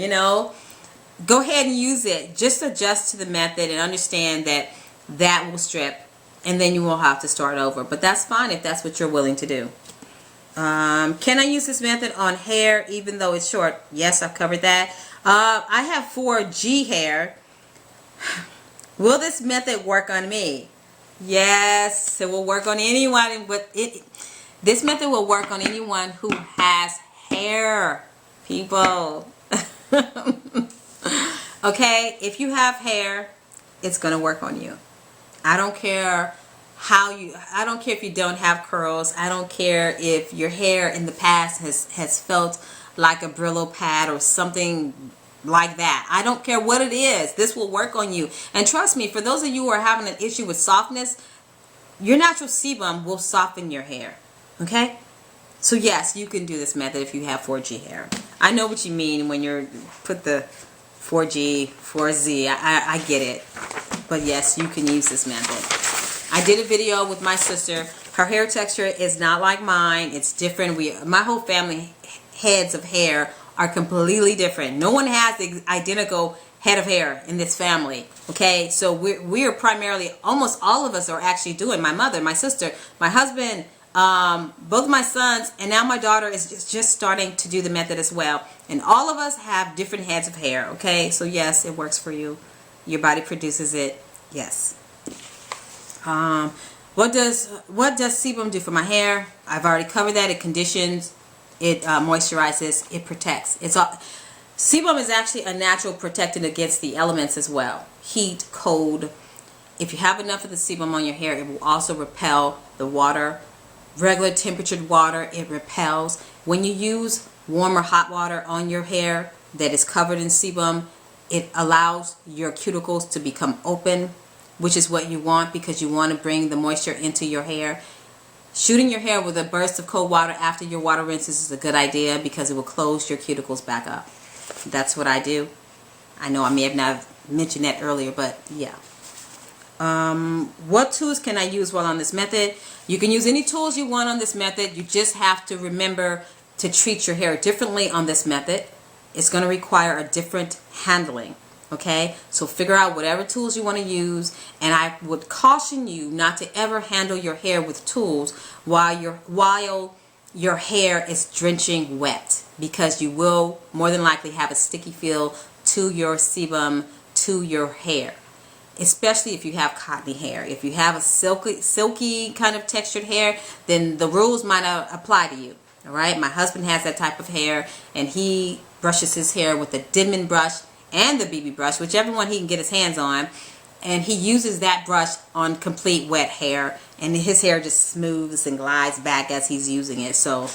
[SPEAKER 1] go ahead and use it. Just adjust to the method and understand that will strip, and then you will have to start over. But that's fine if that's what you're willing to do. Can I use this method on hair even though it's short? Yes, I've covered that. I have 4G hair. Will this method work on me? Yes, it will work on anyone. This method will work on anyone who has hair, people. Okay, if you have hair, it's going to work on you. I don't care if you don't have curls. I don't care if your hair in the past has felt like a Brillo pad or something like that. I don't care what it is. This will work on you. And trust me, for those of you who are having an issue with softness, your natural sebum will soften your hair. Okay? So yes, you can do this method if you have 4G hair. I know what you mean when you're put the 4G, 4Z. I get it. But yes, you can use this method. I did a video with my sister. Her hair texture is not like mine. It's different. My whole family heads of hair are completely different. No one has the identical head of hair in this family. Okay, so we are primarily, almost all of us are actually doing, my mother, my sister, my husband, both my sons, and now my daughter is just starting to do the method as well. And all of us have different heads of hair. Okay, so yes, it works for you. Your body produces it. Yes. What does sebum do for my hair? I've already covered that. It conditions, it moisturizes, it protects. Sebum is actually a natural protectant against the elements as well. Heat, cold. If you have enough of the sebum on your hair, it will also repel the water. Regular temperatured water, it repels. When you use warm or hot water on your hair that is covered in sebum, it allows your cuticles to become open, which is what you want because you want to bring the moisture into your hair. Shooting your hair with a burst of cold water after your water rinses is a good idea because it will close your cuticles back up. That's what I do. I know I may have not mentioned that earlier, but yeah. What tools can I use while on this method? You can use any tools you want on this method. You just have to remember to treat your hair differently on this method. It's going to require a different handling. Okay, so figure out whatever tools you want to use, and I would caution you not to ever handle your hair with tools while your hair is drenching wet, because you will more than likely have a sticky feel to your sebum, to your hair, especially if you have cottony hair. If you have a silky kind of textured hair, then the rules might not apply to you. All right, my husband has that type of hair, and he brushes his hair with a Denman brush and the BB brush, whichever one he can get his hands on, and he uses that brush on complete wet hair, and his hair just smooths and glides back as he's using it. So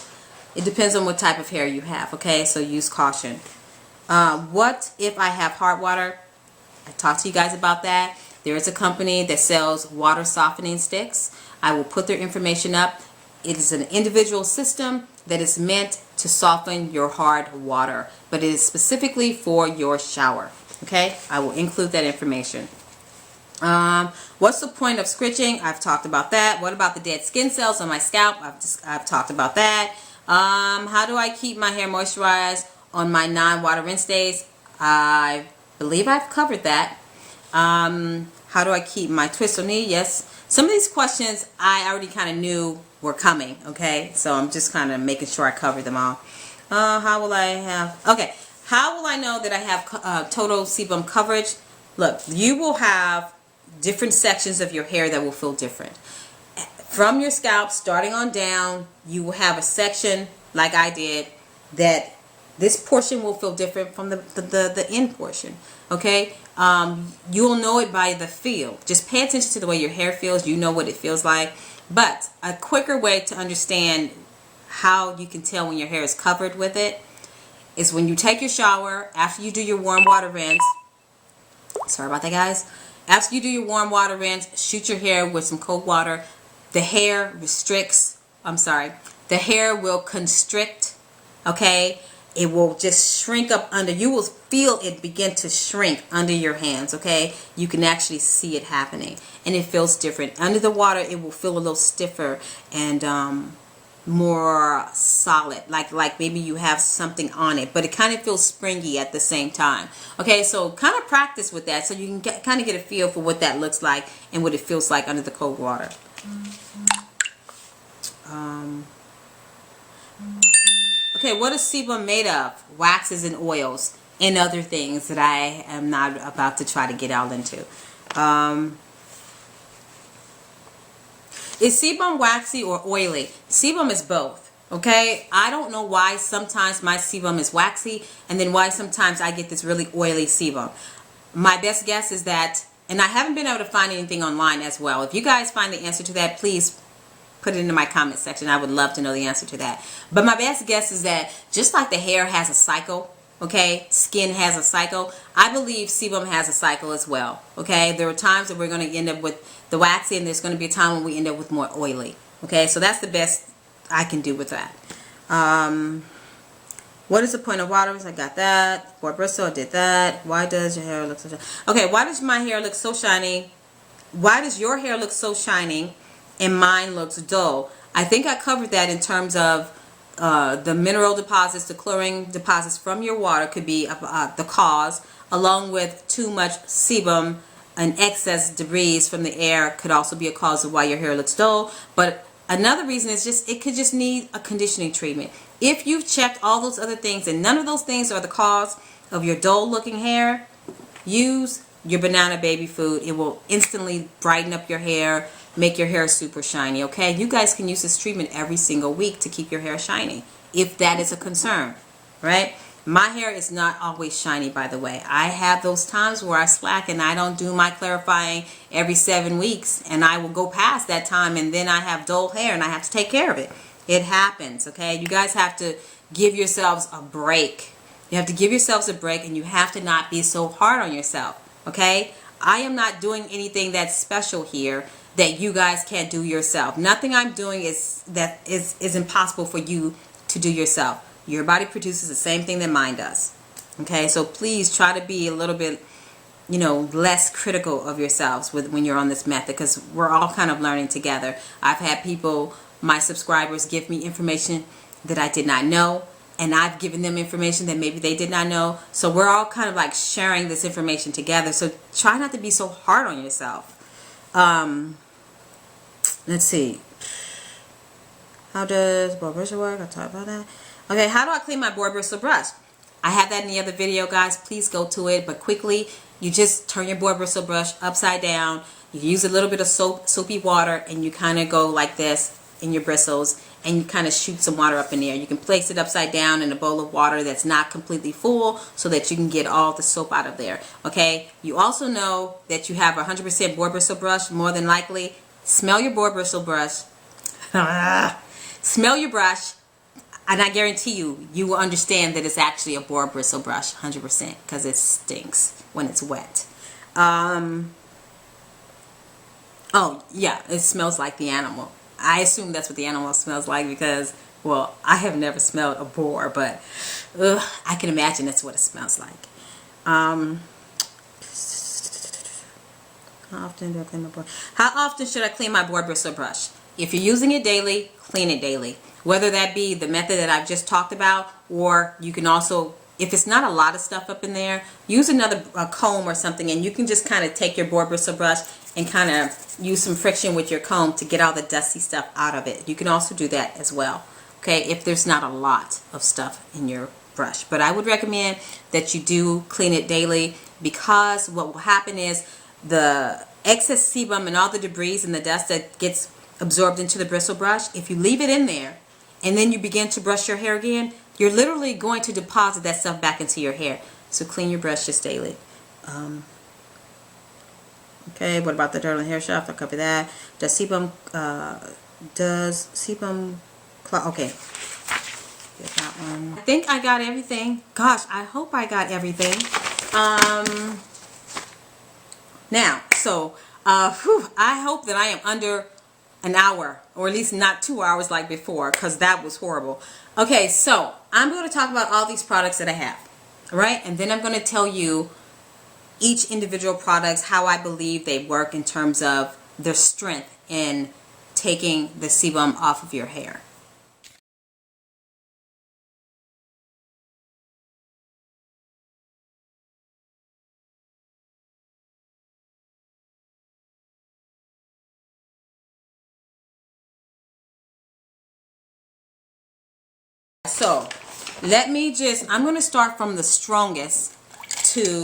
[SPEAKER 1] it depends on what type of hair you have. Okay, so use caution. What if I have hard water? I talked to you guys about that. There is a company that sells water softening sticks. I will put their information up. It is an individual system that is meant to soften your hard water, but it is specifically for your shower. Okay, I will include that information. What's the point of scritching? I've talked about that. What about the dead skin cells on my scalp? I've talked about that. How do I keep my hair moisturized on my non-water rinse days? I believe I've covered that. How do I keep my twist or knee? Yes. Some of these questions I already kind of knew were coming, okay? So I'm just kind of making sure I cover them all. How will I know that I have total sebum coverage? Look, you will have different sections of your hair that will feel different. From your scalp, starting on down, you will have a section, like I did, that this portion will feel different from the end portion, okay? You'll know it by the feel. Just pay attention to the way your hair feels. You know what it feels like. But a quicker way to understand how you can tell when your hair is covered with it is when you take your shower, after you do your warm water rinse. Sorry about that, guys. After you do your warm water rinse, shoot your hair with some cold water. The hair the hair will constrict, okay? It will just shrink up under. You will feel it begin to shrink under your hands, okay? You can actually see it happening, and it feels different. Under the water, it will feel a little stiffer and more solid, like maybe you have something on it, but it kind of feels springy at the same time. Okay, so kind of practice with that so you can kind of get a feel for what that looks like and what it feels like under the cold water. Okay, what is sebum made of? Waxes and oils and other things that I am not about to try to get all into. Is sebum waxy or oily? Sebum is both. Okay, I don't know why sometimes my sebum is waxy and then why sometimes I get this really oily sebum. My best guess is that, and I haven't been able to find anything online as well. If you guys find the answer to that, please put it into my comment section. I would love to know the answer to that. But my best guess is that just like the hair has a cycle, okay, skin has a cycle, I believe sebum has a cycle as well. Okay, there are times that we're going to end up with the waxy, and there's going to be a time when we end up with more oily. Okay, so that's the best I can do with that. What is the point of water? I got that. For Bristol, I did that. Why does your hair look so shiny? Okay, why does my hair look so shiny? Why does your hair look so shiny and mine looks dull? I think I covered that in terms of the mineral deposits, the chlorine deposits from your water could be the cause, along with too much sebum and excess debris from the air could also be a cause of why your hair looks dull. But another reason is just it could just need a conditioning treatment. If you've checked all those other things and none of those things are the cause of your dull looking hair, use your banana baby food. It will instantly brighten up your hair, make your hair super shiny. Okay, you guys can use this treatment every single week to keep your hair shiny if that is a concern, right? My hair is not always shiny, by the way. I have those times where I slack and I don't do my clarifying every 7 weeks, and I will go past that time and then I have dull hair and I have to take care of it. It happens, okay? You guys have to give yourselves a break. You have to give yourselves a break, and you have to not be so hard on yourself, okay? I am not doing anything that's special here that you guys can't do yourself. Nothing I'm doing is impossible for you to do yourself. Your body produces the same thing that mine does. Okay, so please try to be a little bit you know, less critical of yourselves when you're on this method, because we're all kind of learning together. I've had people, my subscribers, give me information that I did not know, and I've given them information that maybe they did not know. So we're all kind of like sharing this information together. So try not to be so hard on yourself. Let's see. How does board bristle work? I'll talk about that. Okay, how do I clean my board bristle brush? I have that in the other video, guys. Please go to it. But quickly, you just turn your board bristle brush upside down. You use a little bit of soapy water, and you kind of go like this in your bristles, and you kind of shoot some water up in there. You can place it upside down in a bowl of water that's not completely full, so that you can get all the soap out of there. Okay, you also know that you have a 100% board bristle brush. More than likely, smell your board bristle brush. Smell your brush, and I guarantee you, you will understand that it's actually a board bristle brush, 100%, because it stinks when it's wet. Oh yeah, it smells like the animal. I assume that's what the animal smells like because, well, I have never smelled a boar, but I can imagine that's what it smells like. How often do I clean my board? How often should I clean my board bristle brush? If you're using it daily, clean it daily. Whether that be the method that I've just talked about, or you can also, if it's not a lot of stuff up in there, use another comb or something, and you can just kind of take your board bristle brush and kind of use some friction with your comb to get all the dusty stuff out of it. You can also do that as well, okay, if there's not a lot of stuff in your brush. But I would recommend that you do clean it daily, because what will happen is the excess sebum and all the debris and the dust that gets absorbed into the bristle brush, if you leave it in there and then you begin to brush your hair again, you're literally going to deposit that stuff back into your hair. So clean your brush just daily. Okay, what about the Darling Hair Shaft? I'll copy that. Does sebum okay. Get that one. I think I got everything. Gosh, I hope I got everything. Now, so I hope that I am under an hour, or at least not 2 hours like before, because that was horrible. Okay, so I'm going to talk about all these products that I have, all right? And then I'm going to tell you each individual products, how I believe they work in terms of their strength in taking the sebum off of your hair. So let me just, I'm going to start from the strongest to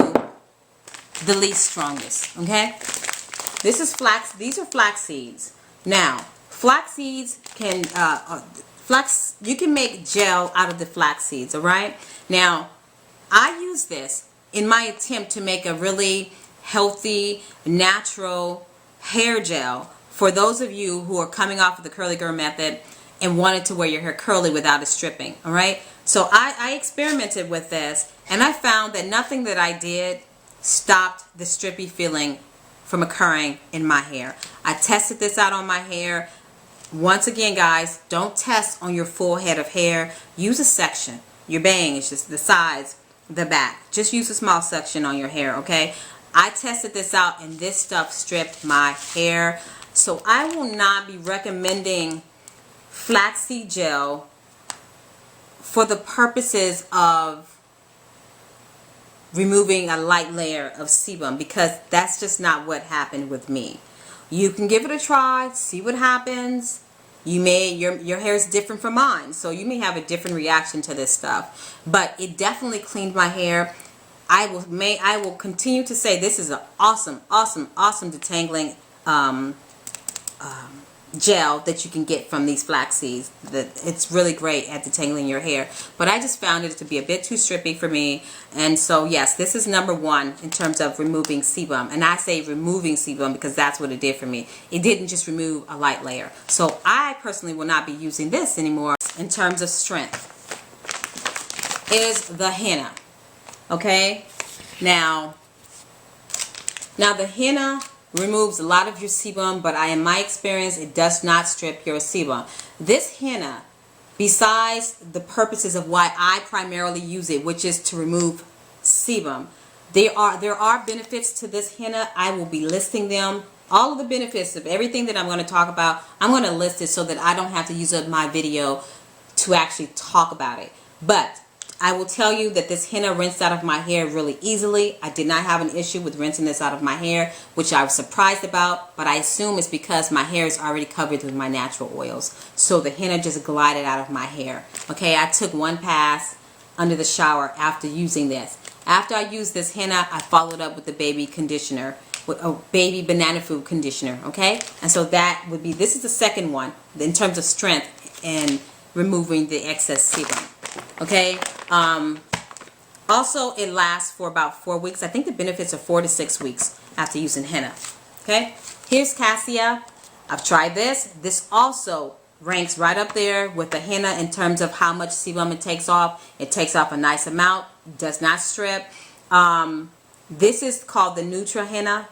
[SPEAKER 1] the least strongest, okay? This is flax, these are flax seeds. Now, flax seeds can, you can make gel out of the flax seeds, all right? Now, I use this in my attempt to make a really healthy, natural hair gel for those of you who are coming off of the curly girl method and wanted to wear your hair curly without it stripping, all right? So I experimented with this, and I found that nothing that I did stopped the strippy feeling from occurring in my hair. I tested this out on my hair. Once again, guys, don't test on your full head of hair. Use a section. Your bang is just the sides, the back. Just use a small section on your hair, okay? I tested this out, and this stuff stripped my hair. So I will not be recommending flaxseed gel for the purposes of removing a light layer of sebum, because that's just not what happened with me. You can give it a try, see what happens. You may, your hair is different from mine, so you may have a different reaction to this stuff, but it definitely cleaned my hair. I will continue to say this is an awesome detangling gel that you can get from these flax seeds. It's really great at detangling your hair, but I just found it to be a bit too strippy for me. And so yes, this is number one in terms of removing sebum, and I say removing sebum because that's what it did for me. It didn't just remove a light layer. So I personally will not be using this anymore. In terms of strength is the henna. Okay, now the henna removes a lot of your sebum, but in my experience, it does not strip your sebum. This henna, besides the purposes of why I primarily use it, which is to remove sebum, There are benefits to this henna. I will be listing them. All of the benefits of everything that I'm going to talk about, I'm going to list it so that I don't have to use up my video to actually talk about it. But I will tell you that this henna rinsed out of my hair really easily. I did not have an issue with rinsing this out of my hair, which I was surprised about, but I assume it's because my hair is already covered with my natural oils. So the henna just glided out of my hair. Okay, I took one pass under the shower after using this. After I used this henna, I followed up with the baby conditioner, with a baby banana food conditioner, okay? And so that would be, this is the second one in terms of strength and removing the excess sebum, okay? Also, it lasts for about 4 weeks. I think the benefits are 4 to 6 weeks after using henna, okay? Here's cassia. I've tried this. This also ranks right up there with the henna in terms of how much sebum it takes off. It takes off a nice amount, does not strip. This is called the neutral henna.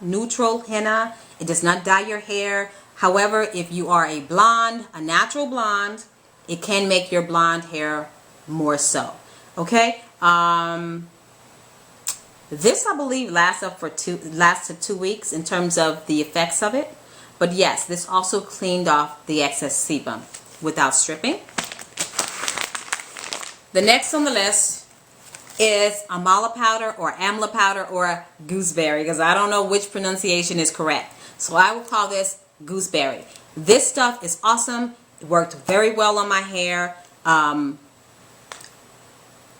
[SPEAKER 1] It does not dye your hair. However, if you are a blonde, a natural blonde, it can make your blonde hair more so. Okay. This I believe lasted 2 weeks in terms of the effects of it. But yes, this also cleaned off the excess sebum without stripping. The next on the list is amala powder or amla powder or gooseberry, because I don't know which pronunciation is correct. So I will call this gooseberry. This stuff is awesome. It worked very well on my hair.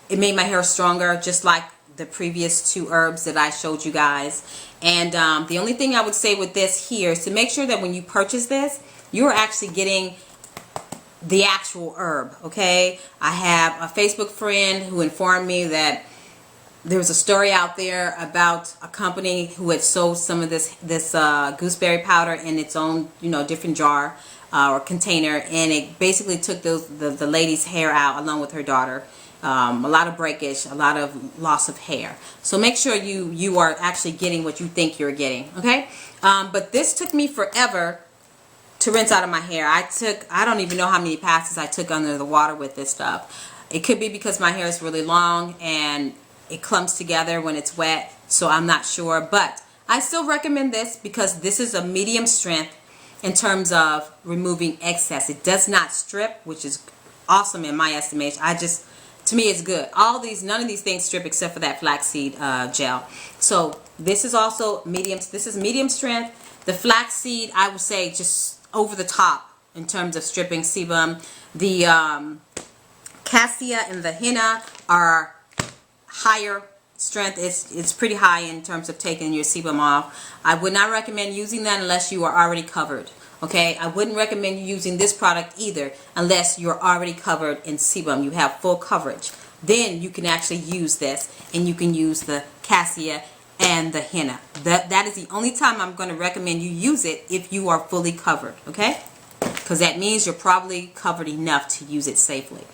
[SPEAKER 1] It made my hair stronger, just like the previous 2 herbs that I showed you guys. And the only thing I would say with this here is to make sure that when you purchase this, you're actually getting the actual herb, okay? I have a Facebook friend who informed me that there was a story out there about a company who had sold some of this gooseberry powder in its own, different jar or container, and it basically took the lady's hair out along with her daughter. A lot of breakage, a lot of loss of hair. So make sure you are actually getting what you think you're getting, okay? But this took me forever to rinse out of my hair. I don't even know how many passes I took under the water with this stuff. It could be because my hair is really long and it clumps together when it's wet, so I'm not sure. But I still recommend this because this is a medium strength in terms of removing excess. It does not strip, which is awesome in my estimation. To me, it's good. None of these things strip except for that flaxseed gel. So this is also medium. This is medium strength. The flaxseed, I would say, just over the top in terms of stripping sebum. The cassia and the henna are higher strength. It's pretty high in terms of taking your sebum off. I would not recommend using that unless you are already covered. Okay, I wouldn't recommend you using this product either unless you're already covered in sebum. You have full coverage. Then you can actually use this, and you can use the cassia and the henna. That is the only time I'm going to recommend you use it if you are fully covered. Okay, because that means you're probably covered enough to use it safely.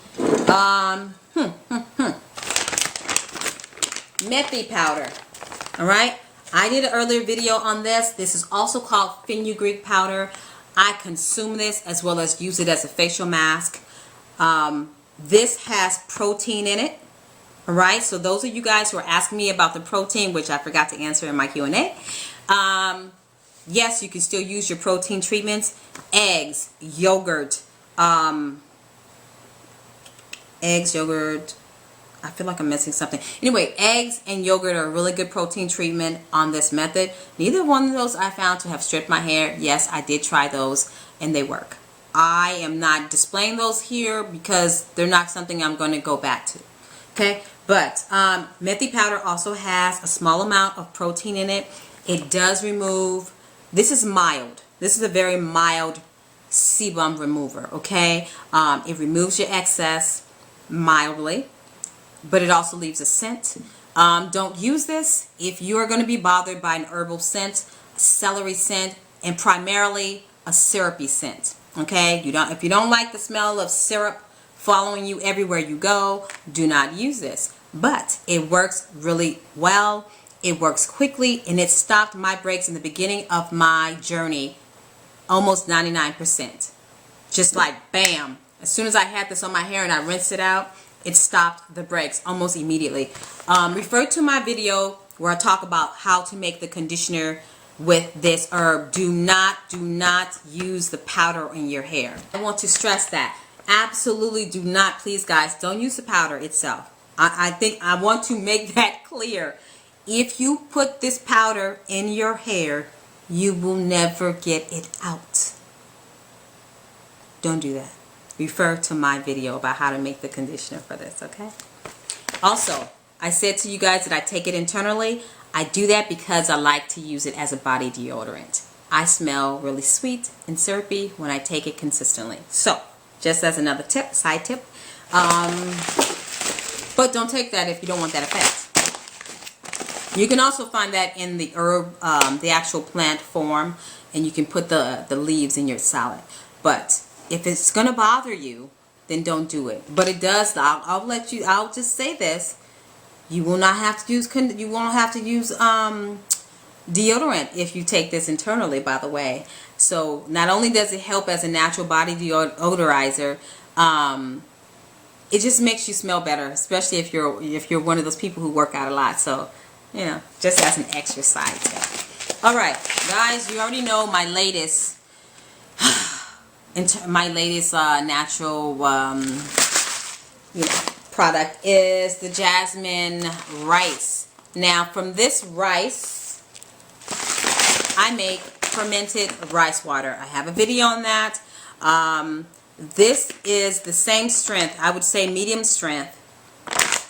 [SPEAKER 1] Methi powder. All right, I did an earlier video on this. This is also called fenugreek powder. I consume this as well as use it as a facial mask. This has protein in it. All right, so those of you guys who are asking me about the protein, which I forgot to answer in my Q&A, yes, you can still use your protein treatments. Eggs, yogurt, I feel like I'm missing something. Anyway, eggs and yogurt are a really good protein treatment on this method. Neither one of those I found to have stripped my hair. Yes, I did try those and they work. I am not displaying those here because they're not something I'm going to go back to. Okay, but Methi powder also has a small amount of protein in it. It does remove, this is mild. This is a very mild sebum remover, okay? It removes your excess mildly, but it also leaves a scent. Don't use this if you are going to be bothered by an herbal scent, a celery scent, and primarily a syrupy scent. Okay, if you don't like the smell of syrup following you everywhere you go, do not use this. But it works really well. It works quickly, and it stopped my breaks in the beginning of my journey almost 99%. Just like bam. As soon as I had this on my hair and I rinsed it out, it stopped the breaks almost immediately. Refer to my video where I talk about how to make the conditioner with this herb. Do not use the powder in your hair. I want to stress that. Absolutely do not, please guys, don't use the powder itself. I think I want to make that clear. If you put this powder in your hair, you will never get it out. Don't do that. Refer to my video about how to make the conditioner for this, okay? Also, I said to you guys that I take it internally. I do that because I like to use it as a body deodorant. I smell really sweet and syrupy when I take it consistently. So, just as another tip, side tip. But don't take that if you don't want that effect. You can also find that in the herb, the actual plant form, and you can put the leaves in your salad. But if it's gonna bother you, then don't do it. But it does. I'll just say this: you will not have to use deodorant if you take this internally. By the way, so not only does it help as a natural body deodorizer, it just makes you smell better, especially if you're one of those people who work out a lot. So, you know, just as an extra side tip. All right, guys, you already know my latest. Natural product is the jasmine rice. Now from this rice I make fermented rice water. I have a video on that. This is the same strength, I would say medium strength,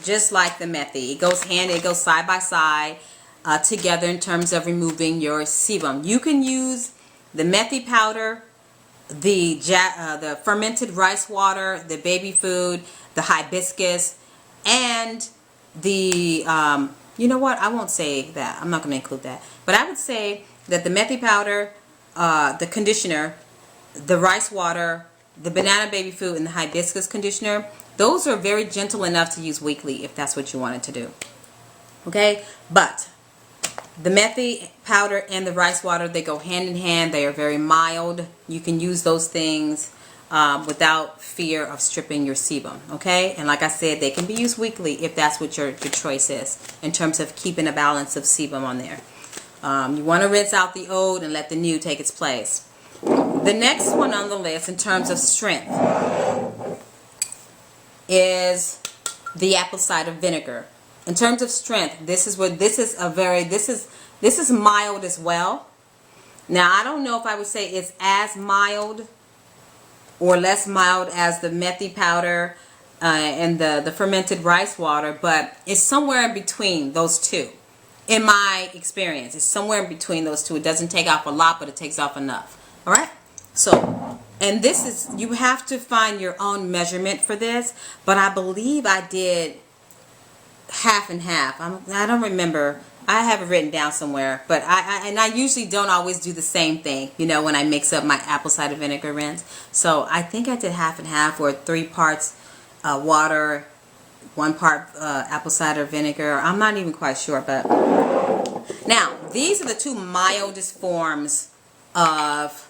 [SPEAKER 1] just like the methi. It goes side by side together in terms of removing your sebum. You can use the methi powder, the fermented rice water, the baby food, the hibiscus, and the you know what, I won't say that, I'm not going to include that, but I would say that the methi powder, the conditioner, the rice water, the banana baby food, and the hibiscus conditioner, those are very gentle enough to use weekly if that's what you wanted to do. Okay, but the methi powder and the rice water, they go hand in hand. They are very mild. You can use those things without fear of stripping your sebum. Okay, and like I said, they can be used weekly if that's what your choice is in terms of keeping a balance of sebum on there. You want to rinse out the old and let the new take its place. The next one on the list in terms of strength is the apple cider vinegar. In terms of strength, this is mild as well. Now I don't know if I would say it's as mild or less mild as the methi powder and the fermented rice water, but it's somewhere in between those two. In my experience, it's somewhere in between those two. It doesn't take off a lot, but it takes off enough. All right. So, and this is, you have to find your own measurement for this, but I believe I did half and half. I don't remember. I have it written down somewhere, but I usually don't always do the same thing, you know, when I mix up my apple cider vinegar rinse. So I think I did half and half, or 3 parts water, 1 part apple cider vinegar. I'm not even quite sure, but now these are the 2 mildest forms of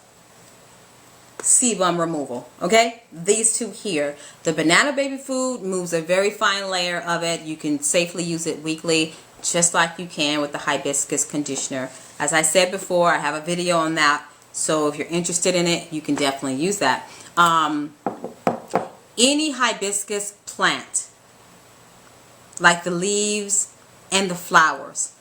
[SPEAKER 1] sebum removal. Okay, these 2 here. The banana baby food moves a very fine layer of it. You can safely use it weekly, just like you can with the hibiscus conditioner. As I said before, I have a video on that, so if you're interested in it, you can definitely use that. Any hibiscus plant, like the leaves and the flowers,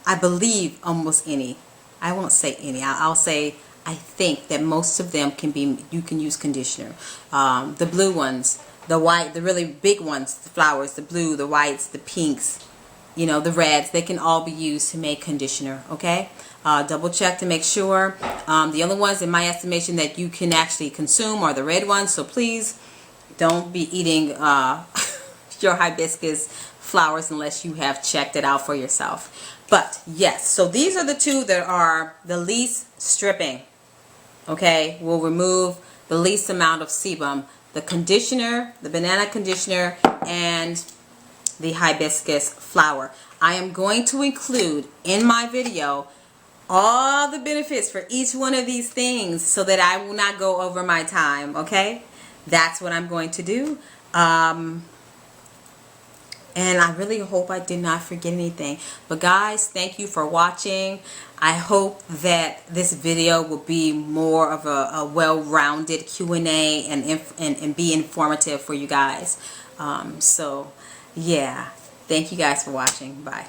[SPEAKER 1] I believe almost any, I won't say any, I'll say I think that most of them can be, you can use conditioner. The blue ones, the white, the really big ones, the flowers, the blue, the whites, the pinks, you know, the reds, they can all be used to make conditioner. Okay, double check to make sure. The other ones in my estimation that you can actually consume are the red ones, so please don't be eating your hibiscus flowers unless you have checked it out for yourself. But yes, so these are the 2 that are the least stripping. Okay, will remove the least amount of sebum: the conditioner, the banana conditioner, and the hibiscus flower. I am going to include in my video all the benefits for each one of these things so that I will not go over my time. Okay, that's what I'm going to do. And And I really hope I did not forget anything. But guys, thank you for watching. I hope that this video will be more of a well-rounded Q&A and be informative for you guys. So yeah, thank you guys for watching. Bye.